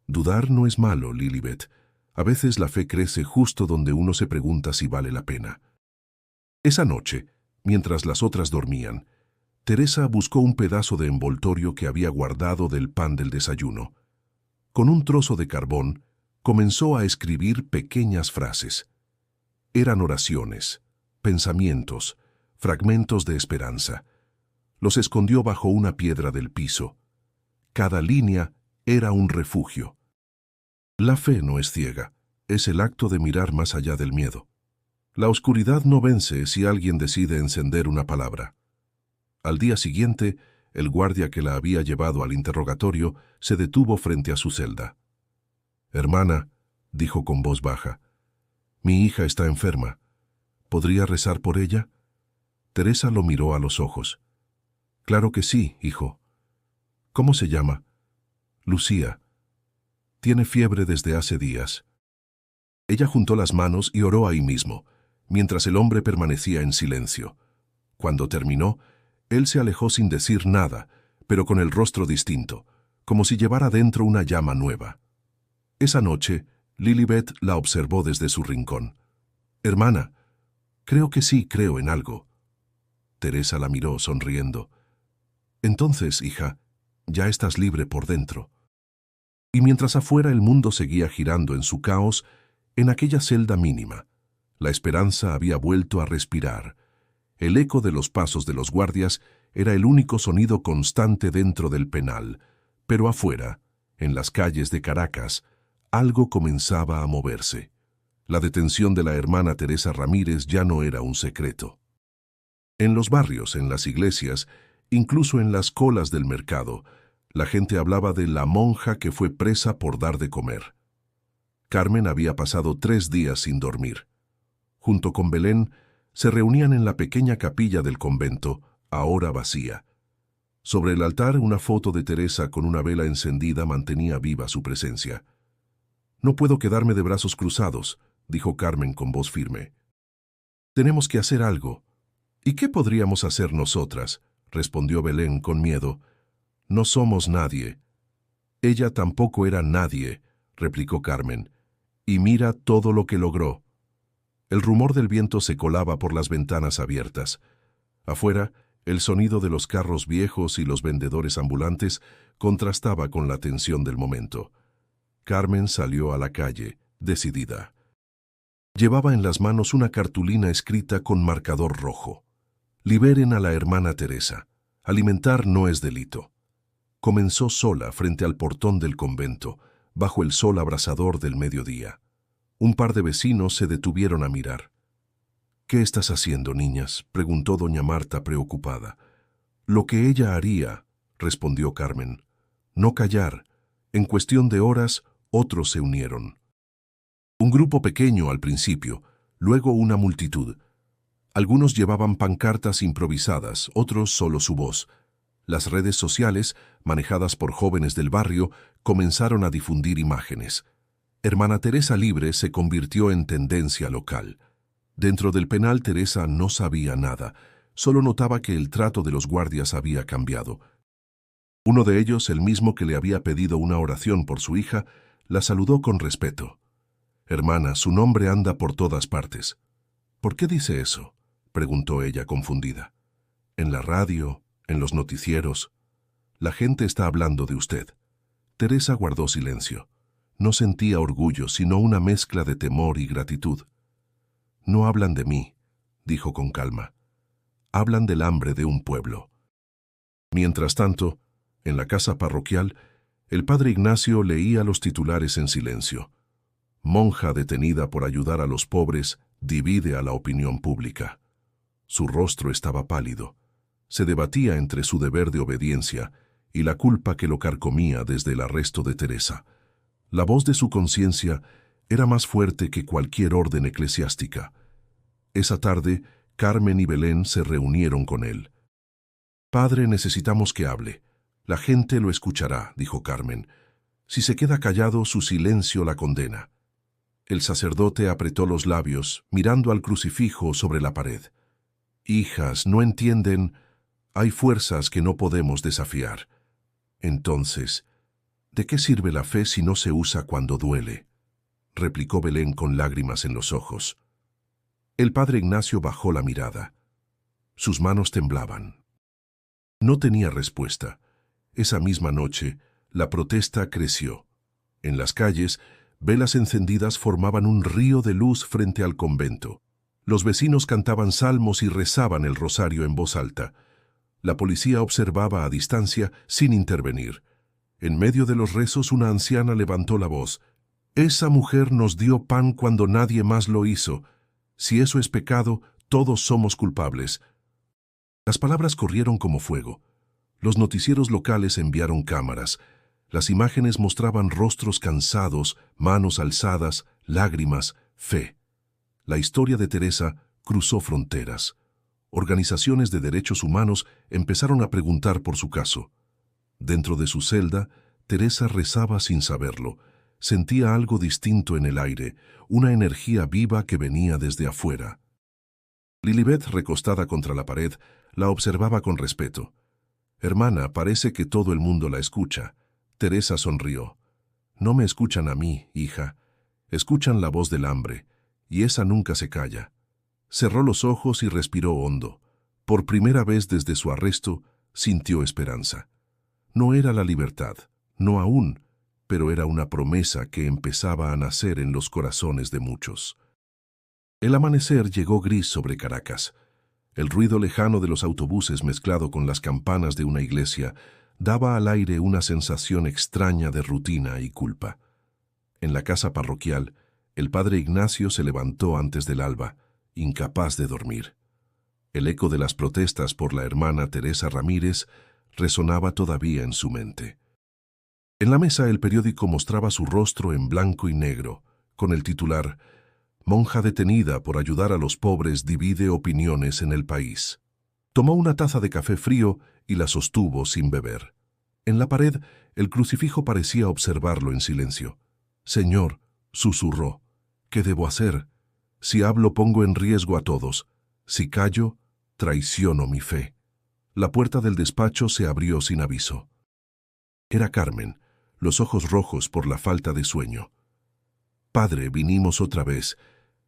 «Dudar no es malo, Lilibet. A veces la fe crece justo donde uno se pregunta si vale la pena». Esa noche, mientras las otras dormían, Teresa buscó un pedazo de envoltorio que había guardado del pan del desayuno. Con un trozo de carbón, comenzó a escribir pequeñas frases. Eran oraciones, pensamientos, fragmentos de esperanza. Los escondió bajo una piedra del piso. Cada línea era un refugio. La fe no es ciega, es el acto de mirar más allá del miedo. La oscuridad no vence si alguien decide encender una palabra. Al día siguiente, el guardia que la había llevado al interrogatorio se detuvo frente a su celda. «Hermana», dijo con voz baja, «mi hija está enferma. ¿Podría rezar por ella?». Teresa lo miró a los ojos. «Claro que sí, hijo». «¿Cómo se llama?». «Lucía. Tiene fiebre desde hace días». Ella juntó las manos y oró ahí mismo, mientras el hombre permanecía en silencio. Cuando terminó, él se alejó sin decir nada, pero con el rostro distinto, como si llevara dentro una llama nueva. Esa noche, Lilibet la observó desde su rincón. «Hermana, creo que sí creo en algo». Teresa la miró sonriendo. «Entonces, hija, ya estás libre por dentro». Y mientras afuera el mundo seguía girando en su caos, en aquella celda mínima, la esperanza había vuelto a respirar. El eco de los pasos de los guardias era el único sonido constante dentro del penal, pero afuera, en las calles de Caracas, algo comenzaba a moverse. La detención de la hermana Teresa Ramírez ya no era un secreto. En los barrios, en las iglesias, incluso en las colas del mercado, la gente hablaba de la monja que fue presa por dar de comer. Carmen había pasado 3 días sin dormir. Junto con Belén, se reunían en la pequeña capilla del convento, ahora vacía. Sobre el altar, una foto de Teresa con una vela encendida mantenía viva su presencia. «No puedo quedarme de brazos cruzados», dijo Carmen con voz firme. «Tenemos que hacer algo». «¿Y qué podríamos hacer nosotras?», respondió Belén con miedo. «No somos nadie». «Ella tampoco era nadie», replicó Carmen. «Y mira todo lo que logró». El rumor del viento se colaba por las ventanas abiertas. Afuera, el sonido de los carros viejos y los vendedores ambulantes contrastaba con la tensión del momento. Carmen salió a la calle, decidida. Llevaba en las manos una cartulina escrita con marcador rojo. «Liberen a la hermana Teresa. Alimentar no es delito». Comenzó sola frente al portón del convento, bajo el sol abrasador del mediodía. Un par de vecinos se detuvieron a mirar. «¿Qué estás haciendo, niñas?», preguntó doña Marta preocupada. «Lo que ella haría», respondió Carmen. «No callar». En cuestión de horas, otros se unieron. Un grupo pequeño al principio, luego una multitud. Algunos llevaban pancartas improvisadas, otros solo su voz. Las redes sociales, manejadas por jóvenes del barrio, comenzaron a difundir imágenes. Hermana Teresa Libre se convirtió en tendencia local. Dentro del penal, Teresa no sabía nada, solo notaba que el trato de los guardias había cambiado. Uno de ellos, el mismo que le había pedido una oración por su hija, la saludó con respeto. «Hermana, su nombre anda por todas partes». «¿Por qué dice eso?», preguntó ella confundida. «En la radio, en los noticieros. La gente está hablando de usted». Teresa guardó silencio. No sentía orgullo, sino una mezcla de temor y gratitud. «No hablan de mí», dijo con calma. «Hablan del hambre de un pueblo». Mientras tanto, en la casa parroquial, el padre Ignacio leía los titulares en silencio. «Monja detenida por ayudar a los pobres divide a la opinión pública». Su rostro estaba pálido. Se debatía entre su deber de obediencia y la culpa que lo carcomía desde el arresto de Teresa. La voz de su conciencia era más fuerte que cualquier orden eclesiástica. Esa tarde, Carmen y Belén se reunieron con él. «Padre, necesitamos que hable. La gente lo escuchará», dijo Carmen. «Si se queda callado, su silencio la condena». El sacerdote apretó los labios, mirando al crucifijo sobre la pared. «Hijas, no entienden. Hay fuerzas que no podemos desafiar». «Entonces, ¿de qué sirve la fe si no se usa cuando duele?», replicó Belén con lágrimas en los ojos. El padre Ignacio bajó la mirada. Sus manos temblaban. No tenía respuesta. Esa misma noche, la protesta creció. En las calles, velas encendidas formaban un río de luz frente al convento. Los vecinos cantaban salmos y rezaban el rosario en voz alta. La policía observaba a distancia sin intervenir. En medio de los rezos, una anciana levantó la voz. «Esa mujer nos dio pan cuando nadie más lo hizo. Si eso es pecado, todos somos culpables». Las palabras corrieron como fuego. Los noticieros locales enviaron cámaras. Las imágenes mostraban rostros cansados, manos alzadas, lágrimas, fe. La historia de Teresa cruzó fronteras. Organizaciones de derechos humanos empezaron a preguntar por su caso. Dentro de su celda, Teresa rezaba sin saberlo. Sentía algo distinto en el aire, una energía viva que venía desde afuera. Lilibet, recostada contra la pared, la observaba con respeto. «Hermana, parece que todo el mundo la escucha». Teresa sonrió. «No me escuchan a mí, hija. Escuchan la voz del hambre, y esa nunca se calla». Cerró los ojos y respiró hondo. Por primera vez desde su arresto, sintió esperanza. No era la libertad, no aún, pero era una promesa que empezaba a nacer en los corazones de muchos. El amanecer llegó gris sobre Caracas. El ruido lejano de los autobuses mezclado con las campanas de una iglesia daba al aire una sensación extraña de rutina y culpa. En la casa parroquial, el padre Ignacio se levantó antes del alba, incapaz de dormir. El eco de las protestas por la hermana Teresa Ramírez resonaba todavía en su mente. En la mesa el periódico mostraba su rostro en blanco y negro, con el titular «Monja detenida por ayudar a los pobres divide opiniones en el país». Tomó una taza de café frío y la sostuvo sin beber. En la pared, el crucifijo parecía observarlo en silencio. «Señor», susurró, «¿qué debo hacer? Si hablo pongo en riesgo a todos. Si callo, traiciono mi fe». La puerta del despacho se abrió sin aviso. Era Carmen, los ojos rojos por la falta de sueño. «Padre, vinimos otra vez».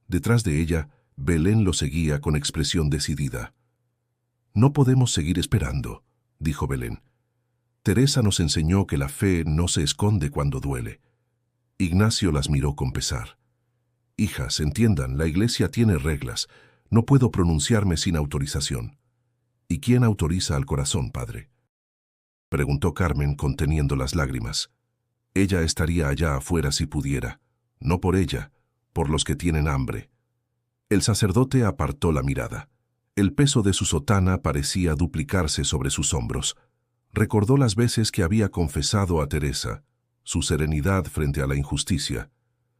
Detrás de ella, Belén lo seguía con expresión decidida. «No podemos seguir esperando», dijo Belén. «Teresa nos enseñó que la fe no se esconde cuando duele». Ignacio las miró con pesar. «Hijas, entiendan, la iglesia tiene reglas. No puedo pronunciarme sin autorización». «¿Y quién autoriza al corazón, padre?», preguntó Carmen conteniendo las lágrimas. Ella estaría allá afuera si pudiera. No por ella, por los que tienen hambre. El sacerdote apartó la mirada. El peso de su sotana parecía duplicarse sobre sus hombros. Recordó las veces que había confesado a Teresa, su serenidad frente a la injusticia,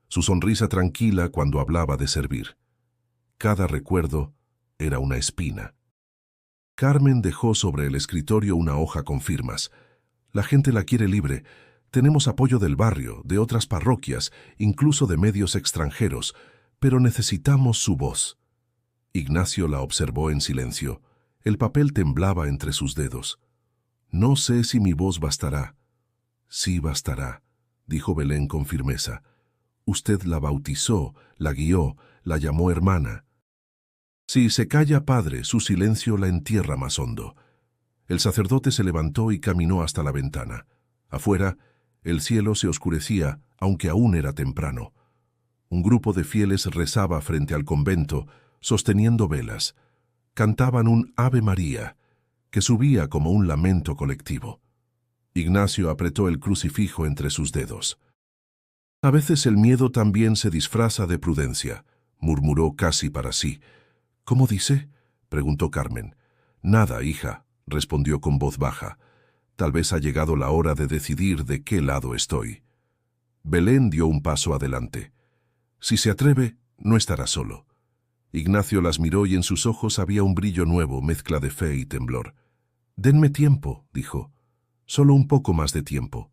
su sonrisa tranquila cuando hablaba de servir. Cada recuerdo era una espina. Carmen dejó sobre el escritorio una hoja con firmas. «La gente la quiere libre. Tenemos apoyo del barrio, de otras parroquias, incluso de medios extranjeros, pero necesitamos su voz». Ignacio la observó en silencio. El papel temblaba entre sus dedos. «No sé si mi voz bastará». «Sí bastará», dijo Belén con firmeza. «Usted la bautizó, la guió, la llamó hermana». Si se calla, padre, su silencio la entierra más hondo. El sacerdote se levantó y caminó hasta la ventana. Afuera, el cielo se oscurecía, aunque aún era temprano. Un grupo de fieles rezaba frente al convento, sosteniendo velas. Cantaban un Ave María, que subía como un lamento colectivo. Ignacio apretó el crucifijo entre sus dedos. «A veces el miedo también se disfraza de prudencia», murmuró casi para sí. «¿Cómo dice?», preguntó Carmen. «Nada, hija», respondió con voz baja. «Tal vez ha llegado la hora de decidir de qué lado estoy». Belén dio un paso adelante. «Si se atreve, no estará solo». Ignacio las miró y en sus ojos había un brillo nuevo, mezcla de fe y temblor. «Denme tiempo», dijo. «Solo un poco más de tiempo».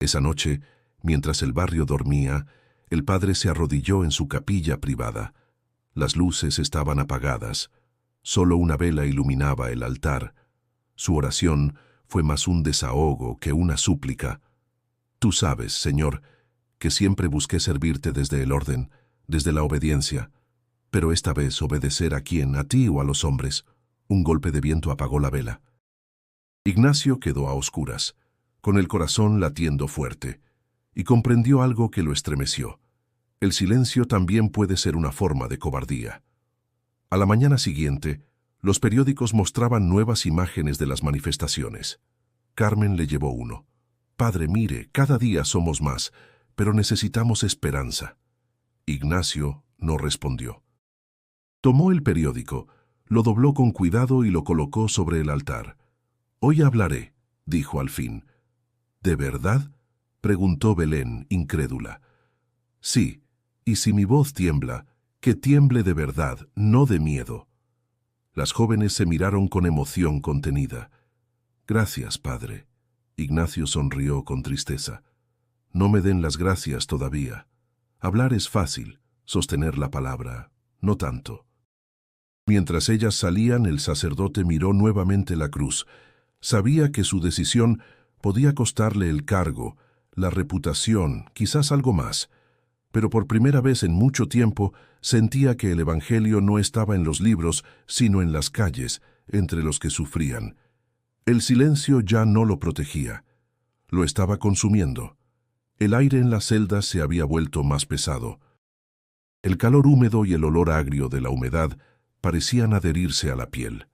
Esa noche, mientras el barrio dormía, el padre se arrodilló en su capilla privada. Las luces estaban apagadas. Solo una vela iluminaba el altar. Su oración fue más un desahogo que una súplica. «Tú sabes, Señor, que siempre busqué servirte desde el orden, desde la obediencia. Pero esta vez obedecer a quién, a ti o a los hombres». Un golpe de viento apagó la vela. Ignacio quedó a oscuras, con el corazón latiendo fuerte, y comprendió algo que lo estremeció. El silencio también puede ser una forma de cobardía. A la mañana siguiente, los periódicos mostraban nuevas imágenes de las manifestaciones. Carmen le llevó uno. «Padre, mire, cada día somos más, pero necesitamos esperanza». Ignacio no respondió. Tomó el periódico, lo dobló con cuidado y lo colocó sobre el altar. «Hoy hablaré», dijo al fin. «¿De verdad?», preguntó Belén, incrédula. «Sí, y si mi voz tiembla, que tiemble de verdad, no de miedo». Las jóvenes se miraron con emoción contenida. «Gracias, padre». Ignacio sonrió con tristeza. «No me den las gracias todavía. Hablar es fácil, sostener la palabra, no tanto». Mientras ellas salían, el sacerdote miró nuevamente la cruz. Sabía que su decisión podía costarle el cargo, la reputación, quizás algo más. Pero por primera vez en mucho tiempo sentía que el Evangelio no estaba en los libros, sino en las calles, entre los que sufrían. El silencio ya no lo protegía. Lo estaba consumiendo. El aire en las celdas se había vuelto más pesado. El calor húmedo y el olor agrio de la humedad parecían adherirse a la piel.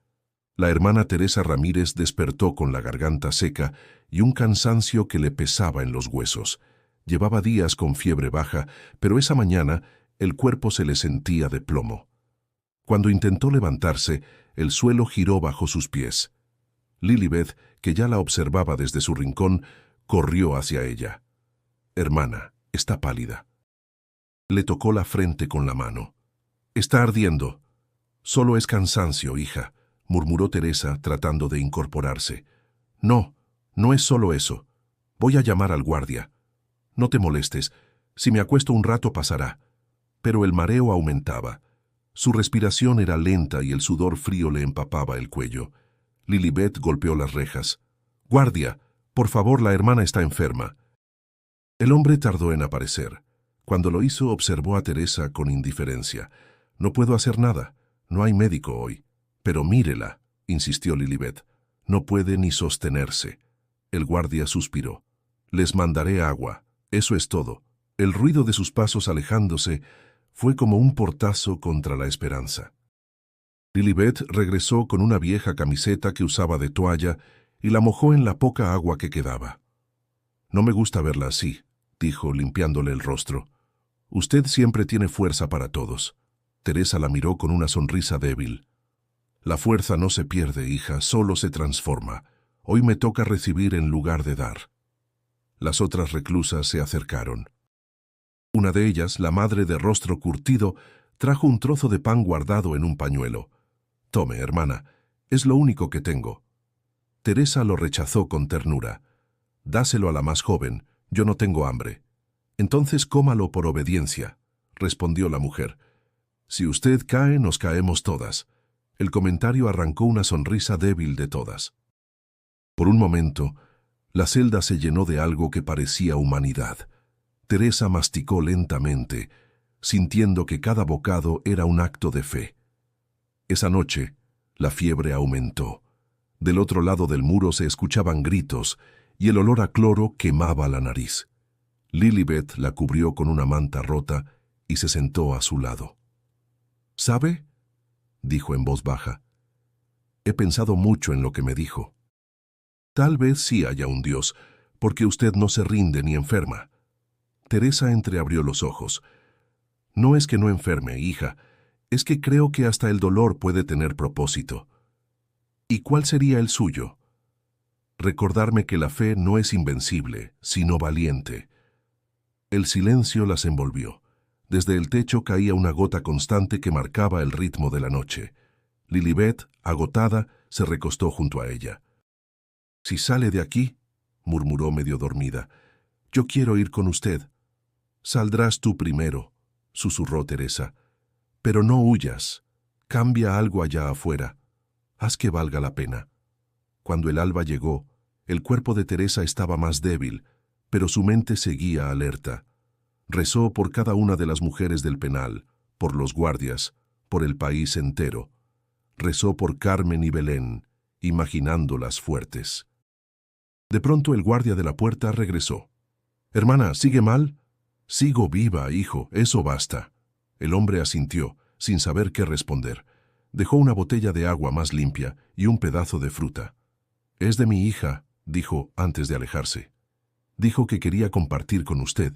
La hermana Teresa Ramírez despertó con la garganta seca y un cansancio que le pesaba en los huesos. Llevaba días con fiebre baja, pero esa mañana el cuerpo se le sentía de plomo. Cuando intentó levantarse, el suelo giró bajo sus pies. Lilibet, que ya la observaba desde su rincón, corrió hacia ella. «Hermana, está pálida». Le tocó la frente con la mano. «Está ardiendo». «Solo es cansancio, hija», murmuró Teresa tratando de incorporarse. No, no es solo eso. Voy a llamar al guardia. No te molestes. Si me acuesto un rato pasará. Pero el mareo aumentaba. Su respiración era lenta y el sudor frío le empapaba el cuello. Lilibet golpeó las rejas. «Guardia, por favor, la hermana está enferma». El hombre tardó en aparecer. Cuando lo hizo, observó a Teresa con indiferencia. «No puedo hacer nada. No hay médico hoy». «Pero mírela», insistió Lilibet. «No puede ni sostenerse». El guardia suspiró. «Les mandaré agua. Eso es todo». El ruido de sus pasos alejándose fue como un portazo contra la esperanza. Lilibet regresó con una vieja camiseta que usaba de toalla y la mojó en la poca agua que quedaba. «No me gusta verla así», dijo, limpiándole el rostro. «Usted siempre tiene fuerza para todos». Teresa la miró con una sonrisa débil. «La fuerza no se pierde, hija, solo se transforma. Hoy me toca recibir en lugar de dar». Las otras reclusas se acercaron. Una de ellas, la madre de rostro curtido, trajo un trozo de pan guardado en un pañuelo. «Tome, hermana, es lo único que tengo». Teresa lo rechazó con ternura. «Dáselo a la más joven, yo no tengo hambre». «Entonces cómalo por obediencia», respondió la mujer. «Si usted cae, nos caemos todas». El comentario arrancó una sonrisa débil de todas. Por un momento, la celda se llenó de algo que parecía humanidad. Teresa masticó lentamente, sintiendo que cada bocado era un acto de fe. Esa noche, la fiebre aumentó. Del otro lado del muro se escuchaban gritos y el olor a cloro quemaba la nariz. Lilibet la cubrió con una manta rota y se sentó a su lado. «¿Sabe?», dijo en voz baja. «He pensado mucho en lo que me dijo. Tal vez sí haya un Dios, porque usted no se rinde ni enferma». Teresa entreabrió los ojos. «No es que no enferme, hija, es que creo que hasta el dolor puede tener propósito». «¿Y cuál sería el suyo?» «Recordarme que la fe no es invencible, sino valiente». El silencio las envolvió. Desde el techo caía una gota constante que marcaba el ritmo de la noche. Lilibet, agotada, se recostó junto a ella. «Si sale de aquí», murmuró medio dormida, «yo quiero ir con usted». «Saldrás tú primero», susurró Teresa. «Pero no huyas. Cambia algo allá afuera. Haz que valga la pena». Cuando el alba llegó, el cuerpo de Teresa estaba más débil, pero su mente seguía alerta. Rezó por cada una de las mujeres del penal, por los guardias, por el país entero. Rezó por Carmen y Belén, imaginándolas fuertes. De pronto el guardia de la puerta regresó. «Hermana, ¿sigue mal?» «Sigo viva, hijo, eso basta». El hombre asintió, sin saber qué responder. Dejó una botella de agua más limpia y un pedazo de fruta. «Es de mi hija», dijo antes de alejarse. «Dijo que quería compartir con usted».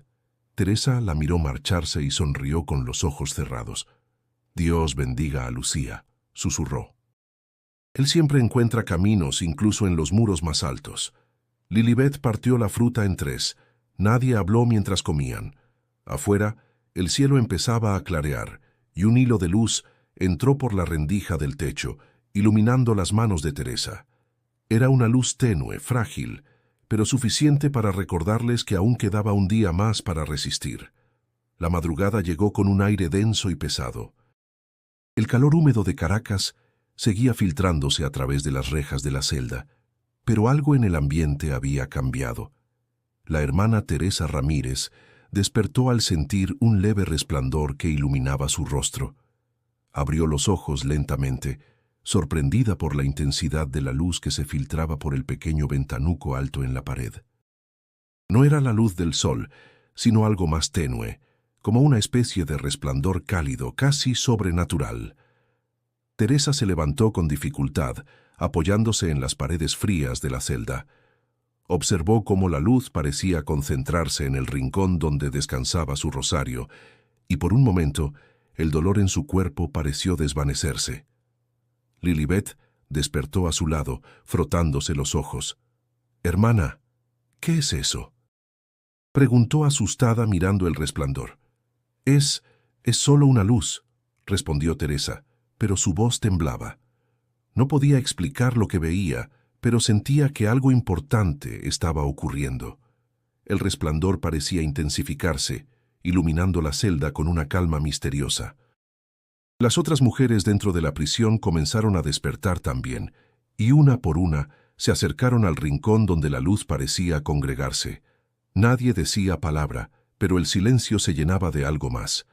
Teresa la miró marcharse y sonrió con los ojos cerrados. «Dios bendiga a Lucía», susurró. Él siempre encuentra caminos incluso en los muros más altos. Lilibet partió la fruta en 3. Nadie habló mientras comían. Afuera, el cielo empezaba a clarear y un hilo de luz entró por la rendija del techo, iluminando las manos de Teresa. Era una luz tenue, frágil, pero suficiente para recordarles que aún quedaba un día más para resistir. La madrugada llegó con un aire denso y pesado. El calor húmedo de Caracas seguía filtrándose a través de las rejas de la celda, pero algo en el ambiente había cambiado. La hermana Teresa Ramírez despertó al sentir un leve resplandor que iluminaba su rostro. Abrió los ojos lentamente, sorprendida por la intensidad de la luz que se filtraba por el pequeño ventanuco alto en la pared. No era la luz del sol, sino algo más tenue, como una especie de resplandor cálido, casi sobrenatural. Teresa se levantó con dificultad, apoyándose en las paredes frías de la celda. Observó cómo la luz parecía concentrarse en el rincón donde descansaba su rosario, y por un momento el dolor en su cuerpo pareció desvanecerse. Lilibet despertó a su lado, frotándose los ojos. «Hermana, ¿qué es eso?», preguntó asustada mirando el resplandor. Es solo una luz», respondió Teresa, pero su voz temblaba. No podía explicar lo que veía, pero sentía que algo importante estaba ocurriendo. El resplandor parecía intensificarse, iluminando la celda con una calma misteriosa. Las otras mujeres dentro de la prisión comenzaron a despertar también, y una por una se acercaron al rincón donde la luz parecía congregarse. Nadie decía palabra, pero el silencio se llenaba de algo más,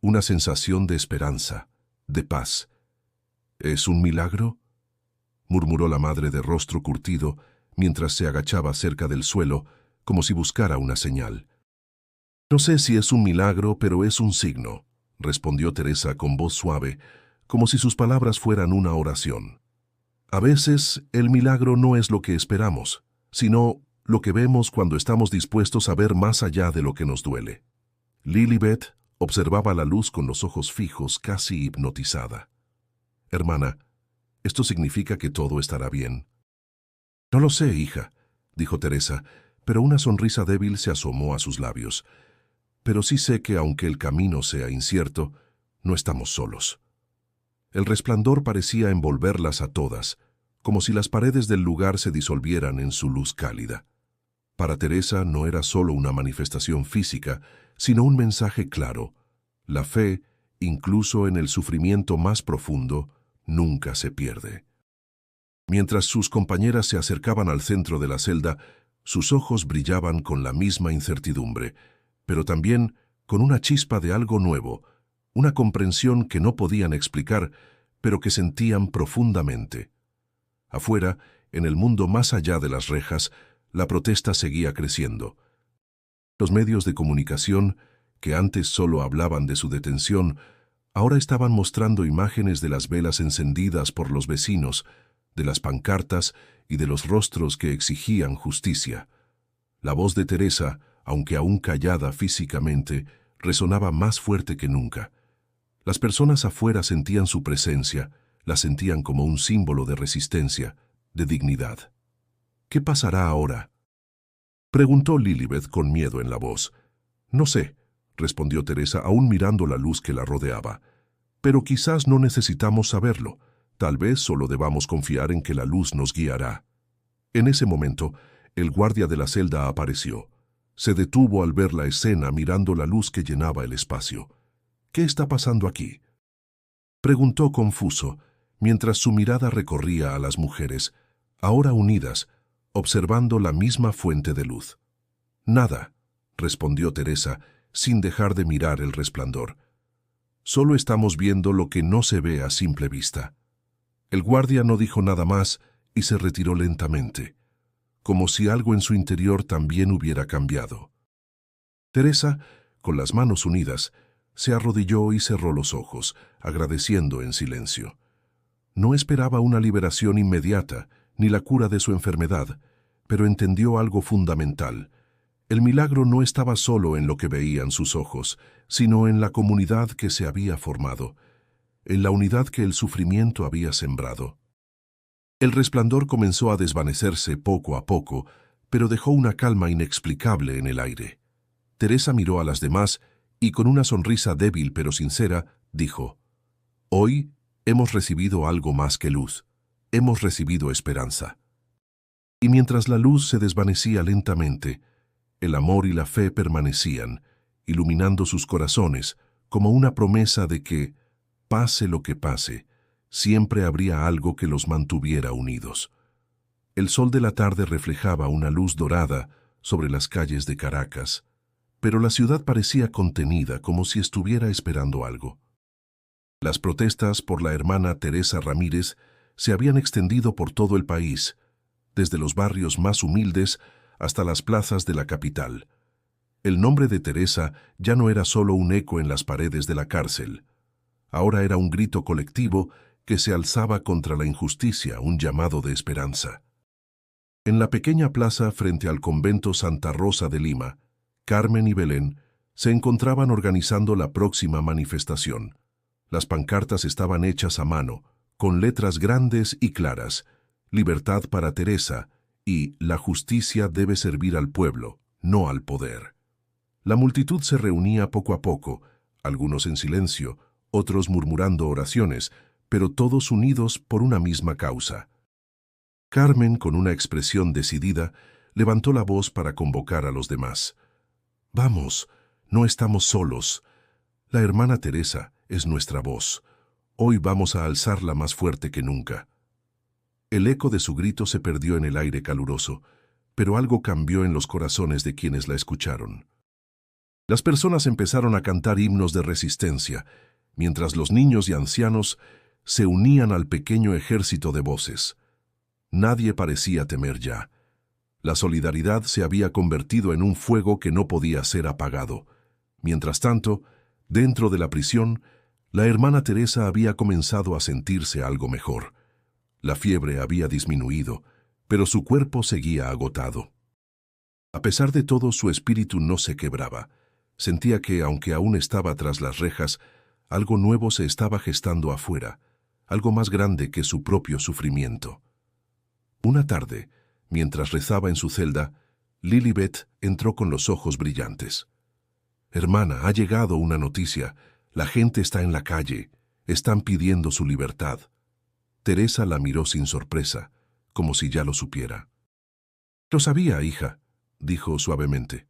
una sensación de esperanza, de paz. ¿Es un milagro?, murmuró la madre de rostro curtido mientras se agachaba cerca del suelo, como si buscara una señal. No sé si es un milagro, pero es un signo, respondió Teresa con voz suave, como si sus palabras fueran una oración. A veces el milagro no es lo que esperamos, sino lo que vemos cuando estamos dispuestos a ver más allá de lo que nos duele. Lilibet observaba la luz con los ojos fijos, casi hipnotizada. Hermana, ¿esto significa que todo estará bien? No lo sé, hija, dijo Teresa, pero una sonrisa débil se asomó a sus labios. Pero sí sé que aunque el camino sea incierto, no estamos solos. El resplandor parecía envolverlas a todas, como si las paredes del lugar se disolvieran en su luz cálida. Para Teresa no era solo una manifestación física, sino un mensaje claro. La fe, incluso en el sufrimiento más profundo, nunca se pierde. Mientras sus compañeras se acercaban al centro de la celda, sus ojos brillaban con la misma incertidumbre, pero también con una chispa de algo nuevo, una comprensión que no podían explicar, pero que sentían profundamente. Afuera, en el mundo más allá de las rejas, la protesta seguía creciendo. Los medios de comunicación, que antes solo hablaban de su detención, ahora estaban mostrando imágenes de las velas encendidas por los vecinos, de las pancartas y de los rostros que exigían justicia. La voz de Teresa, aunque aún callada físicamente, resonaba más fuerte que nunca. Las personas afuera sentían su presencia, la sentían como un símbolo de resistencia, de dignidad. ¿Qué pasará ahora?, preguntó Lilibet con miedo en la voz. No sé, respondió Teresa, aún mirando la luz que la rodeaba. Pero quizás no necesitamos saberlo. Tal vez solo debamos confiar en que la luz nos guiará. En ese momento, el guardia de la celda apareció. Se detuvo al ver la escena mirando la luz que llenaba el espacio. ¿Qué está pasando aquí?, preguntó confuso, mientras su mirada recorría a las mujeres, ahora unidas, observando la misma fuente de luz. Nada, respondió Teresa, sin dejar de mirar el resplandor. Solo estamos viendo lo que no se ve a simple vista. El guardia no dijo nada más y se retiró lentamente, como si algo en su interior también hubiera cambiado. Teresa, con las manos unidas, se arrodilló y cerró los ojos, agradeciendo en silencio. No esperaba una liberación inmediata, ni la cura de su enfermedad, pero entendió algo fundamental. El milagro no estaba solo en lo que veían sus ojos, sino en la comunidad que se había formado, en la unidad que el sufrimiento había sembrado. El resplandor comenzó a desvanecerse poco a poco, pero dejó una calma inexplicable en el aire. Teresa miró a las demás y con una sonrisa débil pero sincera, dijo: «Hoy hemos recibido algo más que luz. Hemos recibido esperanza». Y mientras la luz se desvanecía lentamente, el amor y la fe permanecían, iluminando sus corazones como una promesa de que, pase lo que pase, siempre habría algo que los mantuviera unidos. El sol de la tarde reflejaba una luz dorada sobre las calles de Caracas, pero la ciudad parecía contenida, como si estuviera esperando algo. Las protestas por la hermana Teresa Ramírez se habían extendido por todo el país, desde los barrios más humildes hasta las plazas de la capital. El nombre de Teresa ya no era solo un eco en las paredes de la cárcel. Ahora era un grito colectivo que se alzaba contra la injusticia, un llamado de esperanza. En la pequeña plaza frente al convento Santa Rosa de Lima, Carmen y Belén se encontraban organizando la próxima manifestación. Las pancartas estaban hechas a mano, con letras grandes y claras: «Libertad para Teresa» y «La justicia debe servir al pueblo, no al poder». La multitud se reunía poco a poco, algunos en silencio, otros murmurando oraciones, pero todos unidos por una misma causa. Carmen, con una expresión decidida, levantó la voz para convocar a los demás. «Vamos, no estamos solos. La hermana Teresa es nuestra voz. Hoy vamos a alzarla más fuerte que nunca». El eco de su grito se perdió en el aire caluroso, pero algo cambió en los corazones de quienes la escucharon. Las personas empezaron a cantar himnos de resistencia, mientras los niños y ancianos se unían al pequeño ejército de voces. Nadie parecía temer ya. La solidaridad se había convertido en un fuego que no podía ser apagado. Mientras tanto, dentro de la prisión, la hermana Teresa había comenzado a sentirse algo mejor. La fiebre había disminuido, pero su cuerpo seguía agotado. A pesar de todo, su espíritu no se quebraba. Sentía que, aunque aún estaba tras las rejas, algo nuevo se estaba gestando afuera, algo más grande que su propio sufrimiento. Una tarde, mientras rezaba en su celda, Lilibet entró con los ojos brillantes. «Hermana, ha llegado una noticia. La gente está en la calle. Están pidiendo su libertad». Teresa la miró sin sorpresa, como si ya lo supiera. «Lo sabía, hija», dijo suavemente.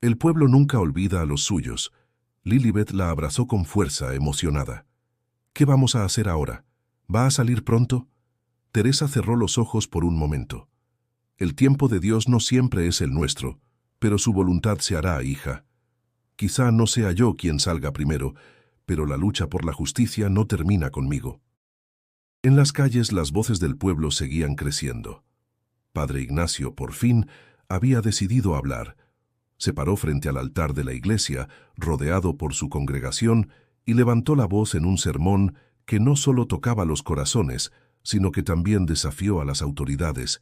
«El pueblo nunca olvida a los suyos». Lilibet la abrazó con fuerza, emocionada. «¿Qué vamos a hacer ahora? ¿Va a salir pronto?» Teresa cerró los ojos por un momento. «El tiempo de Dios no siempre es el nuestro, pero su voluntad se hará, hija. Quizá no sea yo quien salga primero, pero la lucha por la justicia no termina conmigo». En las calles las voces del pueblo seguían creciendo. Padre Ignacio, por fin, había decidido hablar. Se paró frente al altar de la iglesia, rodeado por su congregación, y levantó la voz en un sermón que no solo tocaba los corazones, sino que también desafió a las autoridades.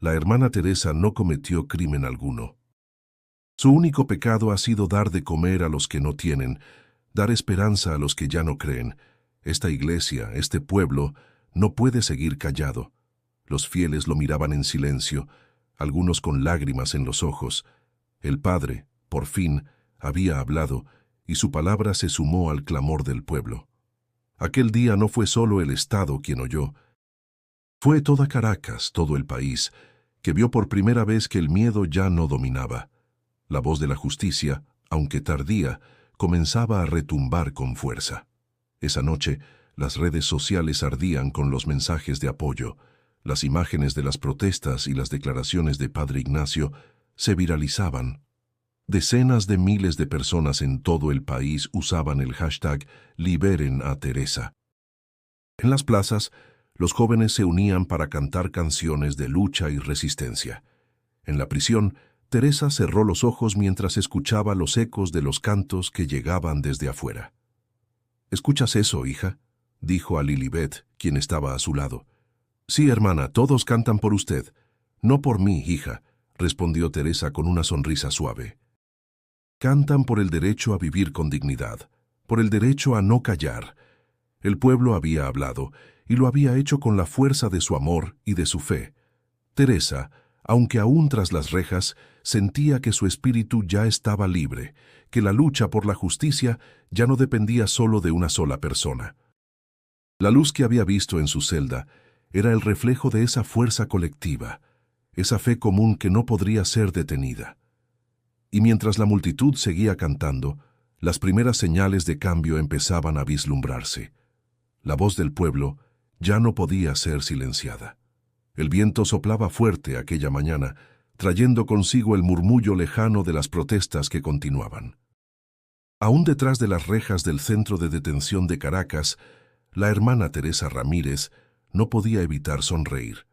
La hermana Teresa no cometió crimen alguno. Su único pecado ha sido dar de comer a los que no tienen, dar esperanza a los que ya no creen. Esta iglesia, este pueblo, no puede seguir callado. Los fieles lo miraban en silencio, algunos con lágrimas en los ojos. El padre, por fin, había hablado, y su palabra se sumó al clamor del pueblo. Aquel día no fue solo el Estado quien oyó. Fue toda Caracas, todo el país, que vio por primera vez que el miedo ya no dominaba. La voz de la justicia, aunque tardía, comenzaba a retumbar con fuerza. Esa noche, las redes sociales ardían con los mensajes de apoyo. Las imágenes de las protestas y las declaraciones de Padre Ignacio se viralizaban. Decenas de miles de personas en todo el país usaban el hashtag Liberen a Teresa. En las plazas, los jóvenes se unían para cantar canciones de lucha y resistencia. En la prisión, Teresa cerró los ojos mientras escuchaba los ecos de los cantos que llegaban desde afuera. «¿Escuchas eso, hija?», dijo a Lilibet, quien estaba a su lado. «Sí, hermana, todos cantan por usted». «No por mí, hija», respondió Teresa con una sonrisa suave. «Cantan por el derecho a vivir con dignidad, por el derecho a no callar». El pueblo había hablado, y lo había hecho con la fuerza de su amor y de su fe. Teresa, aunque aún tras las rejas, sentía que su espíritu ya estaba libre, que la lucha por la justicia ya no dependía solo de una sola persona. La luz que había visto en su celda era el reflejo de esa fuerza colectiva, esa fe común que no podría ser detenida. Y mientras la multitud seguía cantando, las primeras señales de cambio empezaban a vislumbrarse. La voz del pueblo ya no podía ser silenciada. El viento soplaba fuerte aquella mañana, trayendo consigo el murmullo lejano de las protestas que continuaban. Aún detrás de las rejas del centro de detención de Caracas, la hermana Teresa Ramírez no podía evitar sonreír.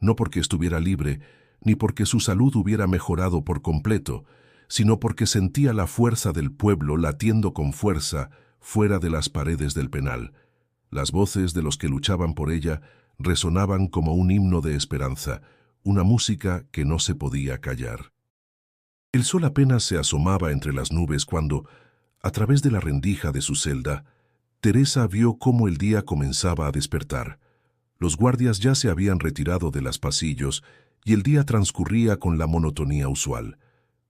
No porque estuviera libre, ni porque su salud hubiera mejorado por completo, sino porque sentía la fuerza del pueblo latiendo con fuerza fuera de las paredes del penal. Las voces de los que luchaban por ella resonaban como un himno de esperanza, una música que no se podía callar. El sol apenas se asomaba entre las nubes cuando, a través de la rendija de su celda, Teresa vio cómo el día comenzaba a despertar. Los guardias ya se habían retirado de los pasillos y el día transcurría con la monotonía usual.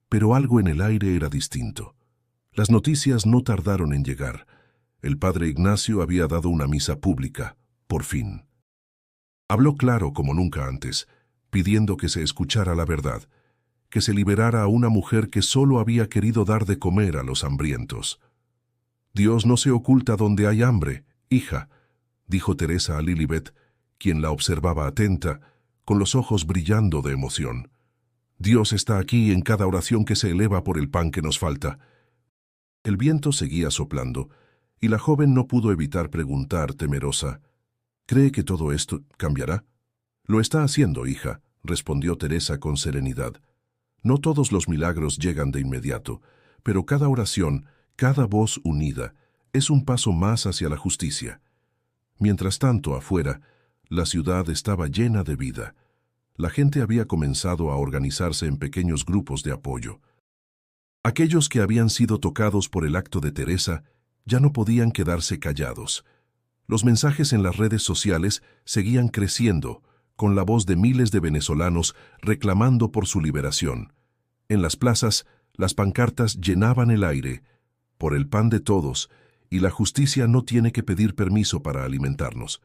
Pero algo en el aire era distinto. Las noticias no tardaron en llegar. El padre Ignacio había dado una misa pública, por fin. Habló claro como nunca antes, pidiendo que se escuchara la verdad, que se liberara a una mujer que solo había querido dar de comer a los hambrientos. Dios no se oculta donde hay hambre, hija, dijo Teresa a Lilibet, quien la observaba atenta, con los ojos brillando de emoción. Dios está aquí en cada oración que se eleva por el pan que nos falta. El viento seguía soplando, y la joven no pudo evitar preguntar, temerosa, ¿cree que todo esto cambiará? Lo está haciendo, hija, respondió Teresa con serenidad. No todos los milagros llegan de inmediato, pero cada oración, cada voz unida, es un paso más hacia la justicia. Mientras tanto, afuera, la ciudad estaba llena de vida. La gente había comenzado a organizarse en pequeños grupos de apoyo. Aquellos que habían sido tocados por el acto de Teresa ya no podían quedarse callados. Los mensajes en las redes sociales seguían creciendo, con la voz de miles de venezolanos reclamando por su liberación. En las plazas, las pancartas llenaban el aire, por el pan de todos, y la justicia no tiene que pedir permiso para alimentarnos.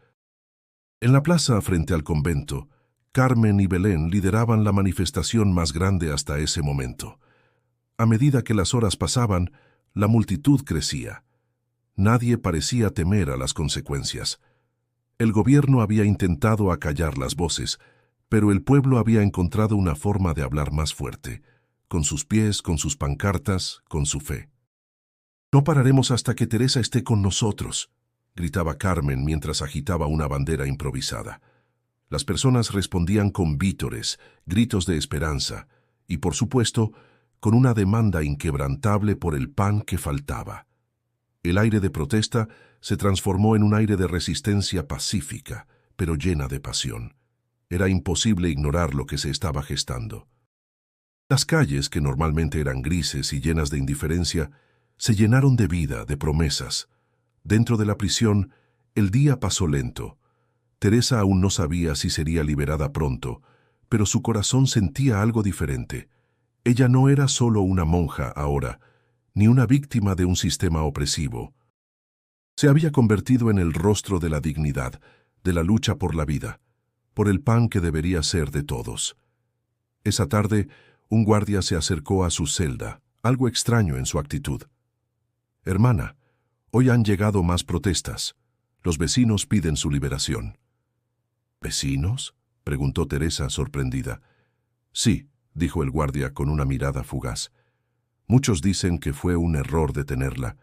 En la plaza frente al convento, Carmen y Belén lideraban la manifestación más grande hasta ese momento. A medida que las horas pasaban, la multitud crecía. Nadie parecía temer a las consecuencias. El gobierno había intentado acallar las voces, pero el pueblo había encontrado una forma de hablar más fuerte, con sus pies, con sus pancartas, con su fe. «No pararemos hasta que Teresa esté con nosotros», gritaba Carmen mientras agitaba una bandera improvisada. Las personas respondían con vítores, gritos de esperanza, y por supuesto, con una demanda inquebrantable por el pan que faltaba. El aire de protesta se transformó en un aire de resistencia pacífica, pero llena de pasión. Era imposible ignorar lo que se estaba gestando. Las calles, que normalmente eran grises y llenas de indiferencia, se llenaron de vida, de promesas. Dentro de la prisión, el día pasó lento. Teresa aún no sabía si sería liberada pronto, pero su corazón sentía algo diferente. Ella no era solo una monja ahora, ni una víctima de un sistema opresivo. Se había convertido en el rostro de la dignidad, de la lucha por la vida, por el pan que debería ser de todos. Esa tarde, un guardia se acercó a su celda, algo extraño en su actitud. «Hermana, hoy han llegado más protestas. Los vecinos piden su liberación». «¿Vecinos?», preguntó Teresa sorprendida. «Sí», dijo el guardia con una mirada fugaz. «Muchos dicen que fue un error detenerla.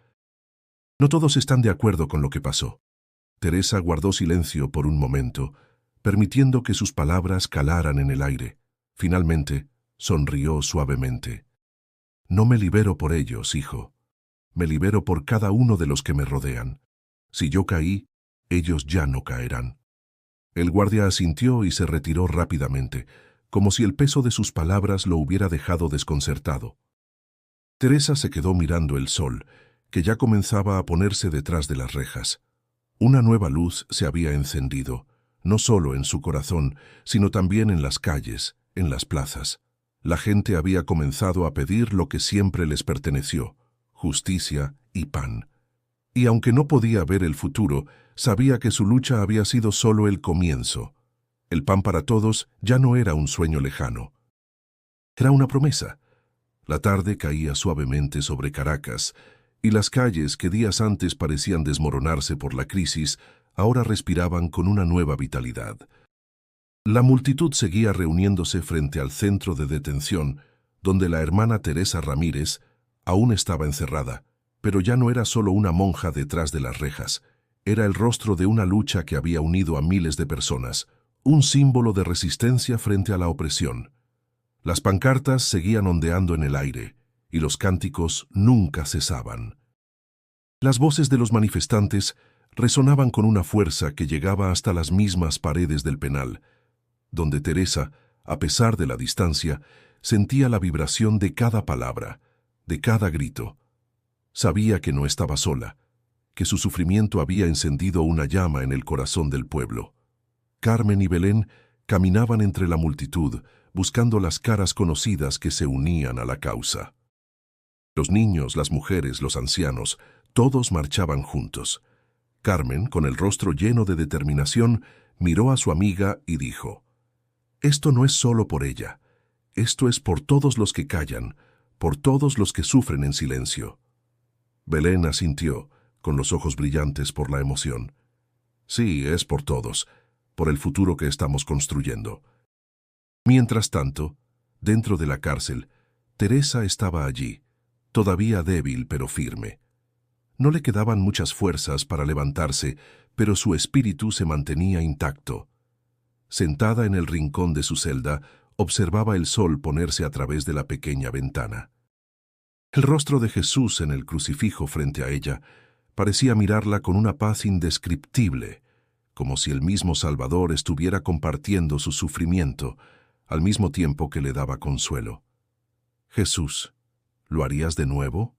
No todos están de acuerdo con lo que pasó». Teresa guardó silencio por un momento, permitiendo que sus palabras calaran en el aire. Finalmente, sonrió suavemente. «No me libero por ellos, hijo. Me libero por cada uno de los que me rodean. Si yo caí, ellos ya no caerán». El guardia asintió y se retiró rápidamente, como si el peso de sus palabras lo hubiera dejado desconcertado. Teresa se quedó mirando el sol, que ya comenzaba a ponerse detrás de las rejas. Una nueva luz se había encendido, no solo en su corazón, sino también en las calles, en las plazas. La gente había comenzado a pedir lo que siempre les perteneció: justicia y pan. Y aunque no podía ver el futuro, sabía que su lucha había sido solo el comienzo. El pan para todos ya no era un sueño lejano. Era una promesa. La tarde caía suavemente sobre Caracas, y las calles que días antes parecían desmoronarse por la crisis, ahora respiraban con una nueva vitalidad. La multitud seguía reuniéndose frente al centro de detención, donde la hermana Teresa Ramírez aún estaba encerrada, pero ya no era solo una monja detrás de las rejas. Era el rostro de una lucha que había unido a miles de personas, un símbolo de resistencia frente a la opresión. Las pancartas seguían ondeando en el aire, y los cánticos nunca cesaban. Las voces de los manifestantes resonaban con una fuerza que llegaba hasta las mismas paredes del penal, donde Teresa, a pesar de la distancia, sentía la vibración de cada palabra, de cada grito. Sabía que no estaba sola, que su sufrimiento había encendido una llama en el corazón del pueblo. Carmen y Belén caminaban entre la multitud, buscando las caras conocidas que se unían a la causa. Los niños, las mujeres, los ancianos, Todos marchaban juntos. Carmen, con el rostro lleno de determinación, miró a su amiga y dijo: «Esto no es solo por ella. Esto es por todos los que callan, por todos los que sufren en silencio». Belén asintió, con los ojos brillantes por la emoción. «Sí, es por todos, por el futuro que estamos construyendo». Mientras tanto, dentro de la cárcel, Teresa estaba allí, todavía débil pero firme. No le quedaban muchas fuerzas para levantarse, pero su espíritu se mantenía intacto. Sentada en el rincón de su celda, observaba el sol ponerse a través de la pequeña ventana. El rostro de Jesús en el crucifijo frente a ella parecía mirarla con una paz indescriptible, como si el mismo Salvador estuviera compartiendo su sufrimiento, al mismo tiempo que le daba consuelo. «Jesús, ¿lo harías de nuevo?»,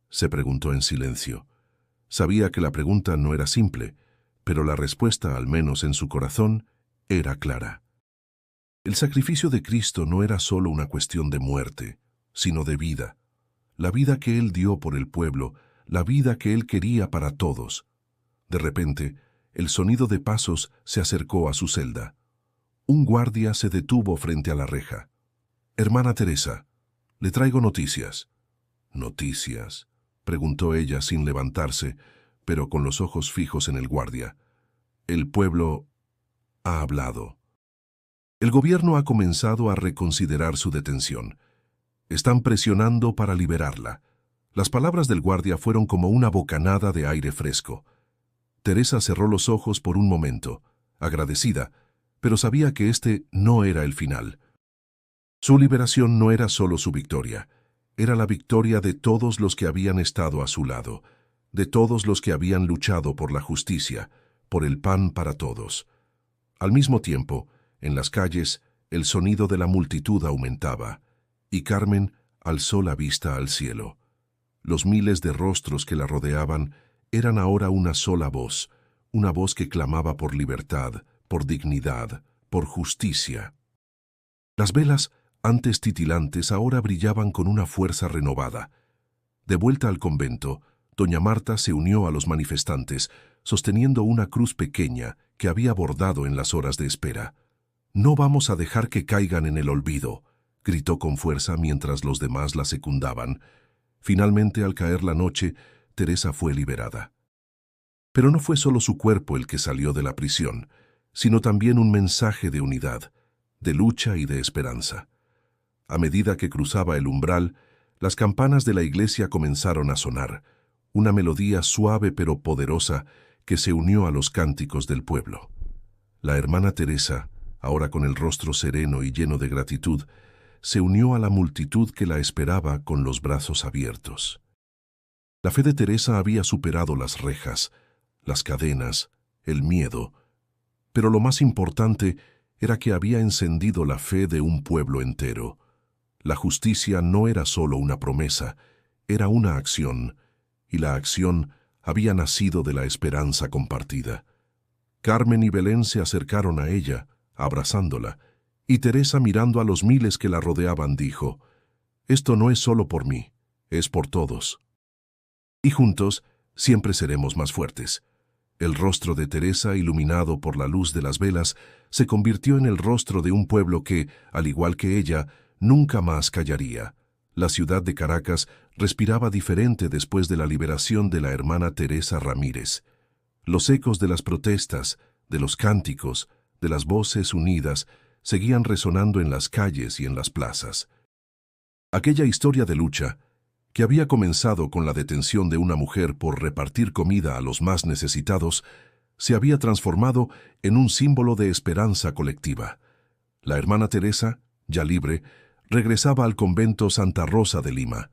se preguntó en silencio. Sabía que la pregunta no era simple, pero la respuesta, al menos en su corazón, era clara. El sacrificio de Cristo no era solo una cuestión de muerte, sino de vida. La vida que Él dio por el pueblo, la vida que Él quería para todos. De repente, el sonido de pasos se acercó a su celda. Un guardia se detuvo frente a la reja. «Hermana Teresa, le traigo noticias». «¿Noticias?», preguntó ella sin levantarse, pero con los ojos fijos en el guardia. «El pueblo ha hablado. El gobierno ha comenzado a reconsiderar su detención. Están presionando para liberarla». Las palabras del guardia fueron como una bocanada de aire fresco. Teresa cerró los ojos por un momento, agradecida, pero sabía que este no era el final. Su liberación no era solo su victoria, era la victoria de todos los que habían estado a su lado, de todos los que habían luchado por la justicia, por el pan para todos. Al mismo tiempo, en las calles, el sonido de la multitud aumentaba, y Carmen alzó la vista al cielo. Los miles de rostros que la rodeaban eran ahora una sola voz, una voz que clamaba por libertad, por dignidad, por justicia. Las velas, antes titilantes, ahora brillaban con una fuerza renovada. De vuelta al convento, doña Marta se unió a los manifestantes, sosteniendo una cruz pequeña que había bordado en las horas de espera. «No vamos a dejar que caigan en el olvido», gritó con fuerza mientras los demás la secundaban. Finalmente, al caer la noche, Teresa fue liberada. Pero no fue solo su cuerpo el que salió de la prisión, sino también un mensaje de unidad, de lucha y de esperanza. A medida que cruzaba el umbral, las campanas de la iglesia comenzaron a sonar, una melodía suave pero poderosa que se unió a los cánticos del pueblo. La hermana Teresa, ahora con el rostro sereno y lleno de gratitud, se unió a la multitud que la esperaba con los brazos abiertos. La fe de Teresa había superado las rejas, las cadenas, el miedo, pero lo más importante era que había encendido la fe de un pueblo entero. La justicia no era solo una promesa, era una acción, y la acción había nacido de la esperanza compartida. Carmen y Belén se acercaron a ella, abrazándola, y Teresa, mirando a los miles que la rodeaban, dijo: «Esto no es solo por mí, es por todos. Y juntos siempre seremos más fuertes». El rostro de Teresa, iluminado por la luz de las velas, se convirtió en el rostro de un pueblo que, al igual que ella, nunca más callaría. La ciudad de Caracas respiraba diferente después de la liberación de la hermana Teresa Ramírez. Los ecos de las protestas, de los cánticos, de las voces unidas, seguían resonando en las calles y en las plazas. Aquella historia de lucha, que había comenzado con la detención de una mujer por repartir comida a los más necesitados, se había transformado en un símbolo de esperanza colectiva. La hermana Teresa, ya libre, regresaba al convento Santa Rosa de Lima.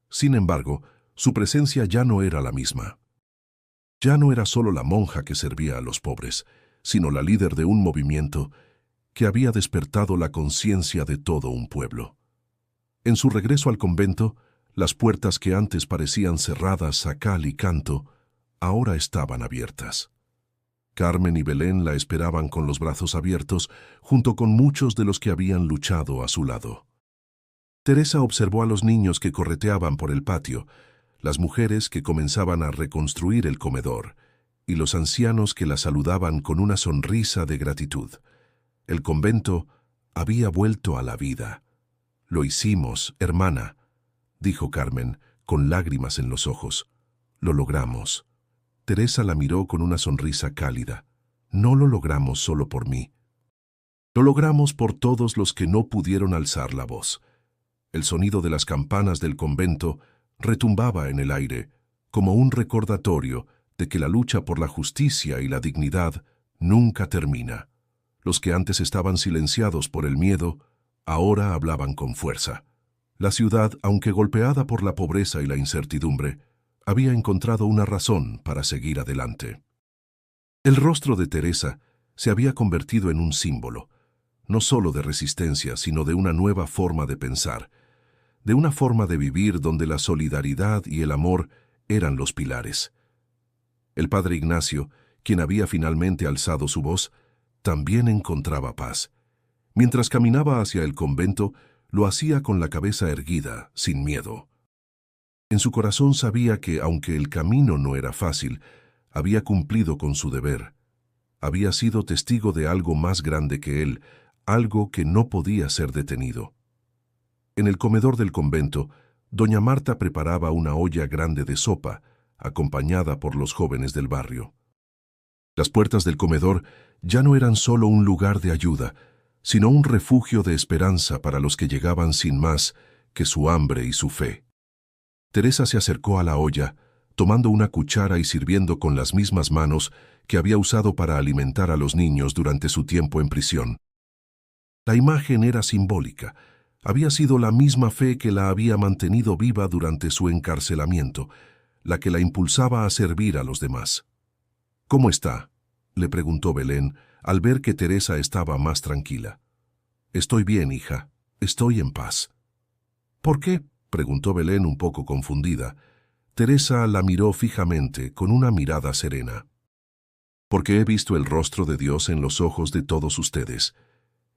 Sin embargo, su presencia ya no era la misma. Ya no era solo la monja que servía a los pobres, sino la líder de un movimiento que había despertado la conciencia de todo un pueblo. En su regreso al convento, las puertas que antes parecían cerradas a cal y canto, ahora estaban abiertas. Carmen y Belén la esperaban con los brazos abiertos, junto con muchos de los que habían luchado a su lado. Teresa observó a los niños que correteaban por el patio. las mujeres que comenzaban a reconstruir el comedor y los ancianos que la saludaban con una sonrisa de gratitud. El convento había vuelto a la vida. «Lo hicimos, hermana», dijo Carmen, con lágrimas en los ojos. «Lo logramos». Teresa la miró con una sonrisa cálida. «No lo logramos solo por mí. Lo logramos por todos los que no pudieron alzar la voz». El sonido de las campanas del convento retumbaba en el aire, como un recordatorio de que la lucha por la justicia y la dignidad nunca termina. Los que antes estaban silenciados por el miedo, ahora hablaban con fuerza. La ciudad, aunque golpeada por la pobreza y la incertidumbre, había encontrado una razón para seguir adelante. El rostro de Teresa se había convertido en un símbolo, no solo de resistencia, sino de una nueva forma de pensar, de una forma de vivir donde la solidaridad y el amor eran los pilares. El padre Ignacio, quien había finalmente alzado su voz, también encontraba paz. Mientras caminaba hacia el convento, lo hacía con la cabeza erguida, sin miedo. En su corazón sabía que, aunque el camino no era fácil, había cumplido con su deber. Había sido testigo de algo más grande que él, algo que no podía ser detenido. En el comedor del convento, doña Marta preparaba una olla grande de sopa, acompañada por los jóvenes del barrio. Las puertas del comedor ya no eran solo un lugar de ayuda, sino un refugio de esperanza para los que llegaban sin más que su hambre y su fe. Teresa se acercó a la olla, tomando una cuchara y sirviendo con las mismas manos que había usado para alimentar a los niños durante su tiempo en prisión. La imagen era simbólica. Había sido la misma fe que la había mantenido viva durante su encarcelamiento, la que la impulsaba a servir a los demás. «¿Cómo está?», le preguntó Belén, al ver que Teresa estaba más tranquila. «Estoy bien, hija. Estoy en paz». «¿Por qué?», preguntó Belén un poco confundida. Teresa la miró fijamente, con una mirada serena. «Porque he visto el rostro de Dios en los ojos de todos ustedes,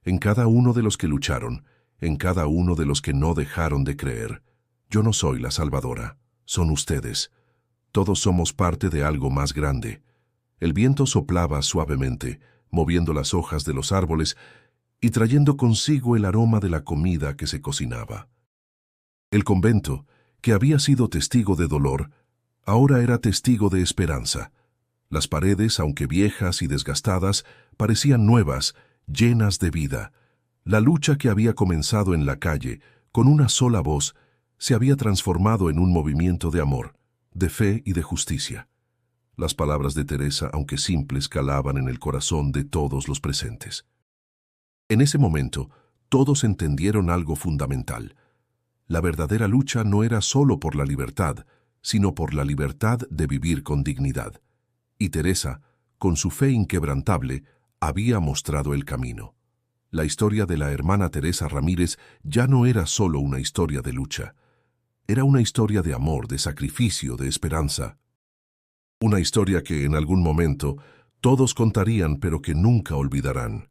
en cada uno de los que lucharon, en cada uno de los que no dejaron de creer. Yo no soy la salvadora, son ustedes. Todos somos parte de algo más grande». El viento soplaba suavemente, moviendo las hojas de los árboles y trayendo consigo el aroma de la comida que se cocinaba. El convento, que había sido testigo de dolor, ahora era testigo de esperanza. Las paredes, aunque viejas y desgastadas, parecían nuevas, llenas de vida. La lucha que había comenzado en la calle, con una sola voz, se había transformado en un movimiento de amor, de fe y de justicia. Las palabras de Teresa, aunque simples, calaban en el corazón de todos los presentes. En ese momento, todos entendieron algo fundamental. La verdadera lucha no era solo por la libertad, sino por la libertad de vivir con dignidad. Y Teresa, con su fe inquebrantable, había mostrado el camino. La historia de la hermana Teresa Ramírez ya no era solo una historia de lucha. Era una historia de amor, de sacrificio, de esperanza. Una historia que en algún momento todos contarían pero que nunca olvidarán.